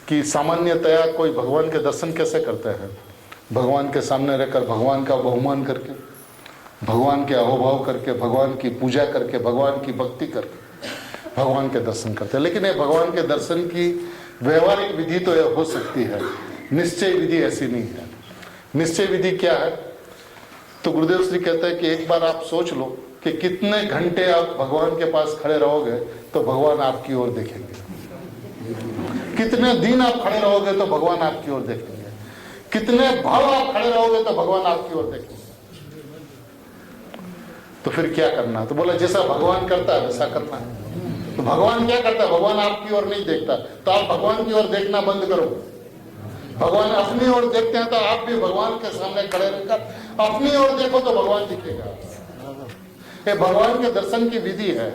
कि सामान्यतया कोई भगवान के दर्शन कैसे करते हैं। भगवान के सामने रहकर, भगवान का बहुमान करके, भगवान के अहोभाव करके, भगवान की पूजा करके, भगवान की भक्ति करके भगवान के दर्शन करते हैं। लेकिन ये भगवान के दर्शन की व्यवहारिक विधि तो यह हो सकती है, निश्चय विधि ऐसी नहीं है। निश्चय विधि क्या है? तो गुरुदेव श्री कहते हैं कि एक बार आप सोच लो कि कितने घंटे आप भगवान के पास खड़े रहोगे तो भगवान आपकी ओर देखेंगे। कितने दिन आप खड़े रहोगे तो भगवान आपकी ओर देखेंगे। कितने भाव आप खड़े रहोगे तो भगवान आपकी ओर देखेंगे। तो फिर क्या करना? तो बोला जैसा भगवान करता है वैसा करना है। तो भगवान क्या करता है? भगवान आपकी ओर नहीं देखता, तो आप भगवान की ओर देखना बंद करो। भगवान अपनी ओर देखते हैं तो आप भी भगवान के सामने खड़े रहकर अपनी ओर देखो तो भगवान दिखेगा। ये भगवान के दर्शन की विधि है।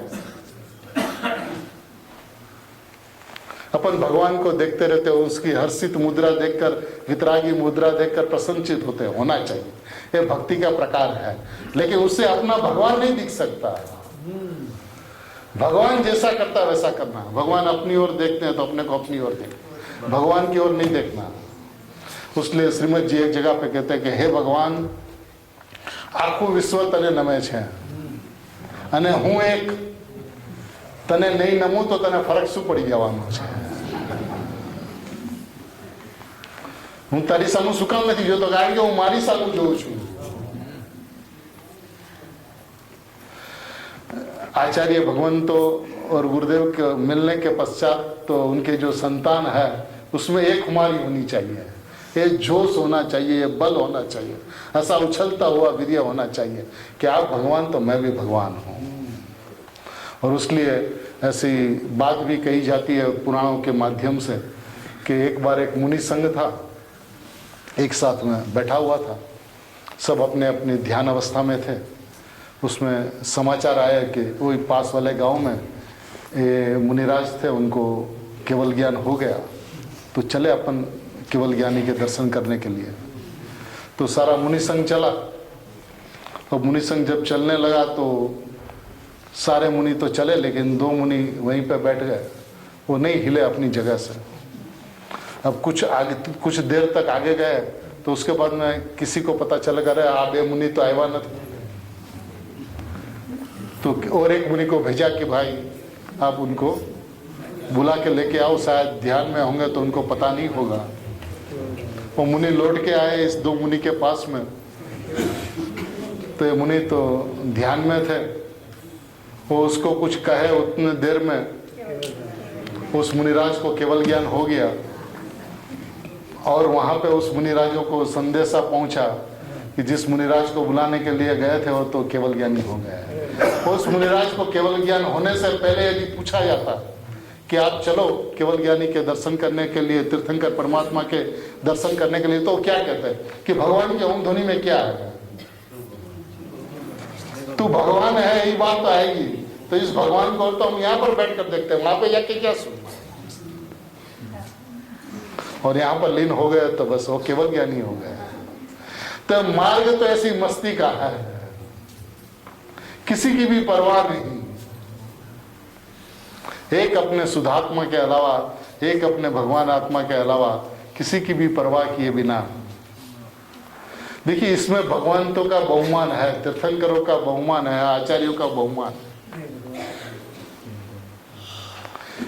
अपन भगवान को देखते रहते हो, उसकी हर्षित मुद्रा देखकर, वितरागी मुद्रा देखकर प्रसन्नचित होते होना चाहिए। ये भक्ति का प्रकार है, लेकिन उससे अपना भगवान नहीं दिख सकता। भगवान जैसा करता है वैसा करना। भगवान अपनी ओर देखते हैं तो अपने को अपनी ओर देखना, भगवान की ओर नहीं देखना। उसलिए श्रीमद जी एक जगह पे कहते हैं कि हे भगवान, आखू विश्व तने नमे छे અને હું એક તને નહીં નમું તો તને ફરક શું પડી જવાનો છે? હું તારી સામું શું કામ નથી જોતો? કારણ કે હું મારી સામું જોઉં છું। आचार्य भगवंतों और गुरुदेव के मिलने के पश्चात तो उनके जो संतान है उसमें एक खुमारी होनी चाहिए, ये जोश होना चाहिए, ये बल होना चाहिए, ऐसा उछलता हुआ वीर्य होना चाहिए कि आप भगवान तो मैं भी भगवान हूँ। और उसलिए ऐसी बात भी कही जाती है पुराणों के माध्यम से कि एक बार एक मुनि संघ था, एक साथ में बैठा हुआ था, सब अपने अपने ध्यान अवस्था में थे। उसमें समाचार आया कि वही पास वाले गांव में ये मुनिराज थे, उनको केवल ज्ञान हो गया, तो चले अपन केवल ज्ञानी के दर्शन करने के लिए। तो सारा मुनि संघ चला। और मुनि संघ जब चलने लगा तो सारे मुनि तो चले, लेकिन दो मुनि वहीं पे बैठ गए, वो नहीं हिले अपनी जगह से। अब कुछ देर तक आगे गए तो उसके बाद में किसी को पता चलेगा अरे आप ये मुनि तो आया नहीं। तो और एक मुनि को भेजा कि भाई आप उनको बुला के लेके आओ, शायद ध्यान में होंगे तो उनको पता नहीं होगा। वो मुनि लौट के आए इस दो मुनि के पास में, तो ये मुनि तो ध्यान में थे। वो उसको कुछ कहे, उतने देर में उस मुनिराज को केवल ज्ञान हो गया। और वहाँ पे उस मुनिराजों को संदेशा पहुँचा कि जिस मुनिराज को बुलाने के लिए गए थे वो तो केवल ज्ञानी हो गया। उस मुनिराज को केवल ज्ञान होने से पहले यदि पूछा जाता कि आप चलो केवल ज्ञानी के दर्शन करने के लिए, तीर्थंकर परमात्मा के दर्शन करने के लिए, तो क्या कहते हैं कि भगवान के ओम ध्वनि में क्या है? तू भगवान है, यही बात तो आएगी। तो इस भगवान को तो हम यहाँ पर बैठ कर देखते हैं, वहां पे जाके क्या सुनना? और यहाँ पर लीन हो गए तो बस वो केवल ज्ञानी हो गए। तो मार्ग तो ऐसी मस्ती का है, किसी की भी परवाह नहीं। एक अपने सुधात्मा के अलावा, एक अपने भगवान आत्मा के अलावा किसी की भी परवाह किए बिना। देखिए इसमें भगवंतों का बहुमान है, तीर्थंकरों का बहुमान है, आचार्यों का बहुमान है,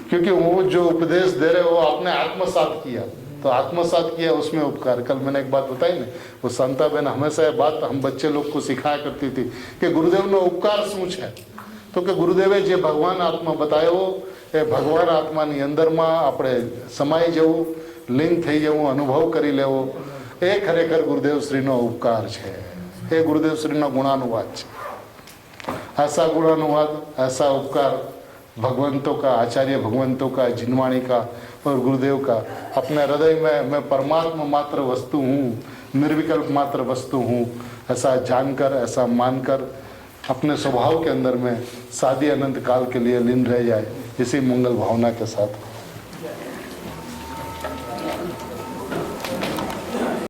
क्योंकि वो जो उपदेश दे रहे वो आपने आत्मसात किया, तो आत्मसात किया उसमें उपकार। कल मैंने एक बात बताई ना, वो शांता बहन हमेशा ये बात हम बच्चे लोग को सिखाया करती थी कि गुरुदेव ने उपकार શું છે, તો કે ગુરુદેવે જે ભગવાન આત્મા બતાવ્યો એ ભગવાન આત્માની અંદરમાં આપણે સમાઈ જવું, લીન થઈ જવું, અનુભવ કરી લેવો, એ ખરેખર ગુરુદેવ શ્રીનો ઉપકાર છે, એ ગુરુદેવ શ્રીનો ગુણાનુવાદ છે। ऐसा गुणानुवाद, ऐसा उपकार भगवंतों का, आचार्य भगवंतों का, जिनवाणी का और गुरुदेव का अपने हृदय में मैं परमात्मा मात्र वस्तु हूँ, निर्विकल्प मात्र वस्तु हूँ, ऐसा जानकर, ऐसा मानकर अपने स्वभाव के अंदर में सादी अनंत काल के लिए लीन रह जाए, इसी मंगल भावना के साथ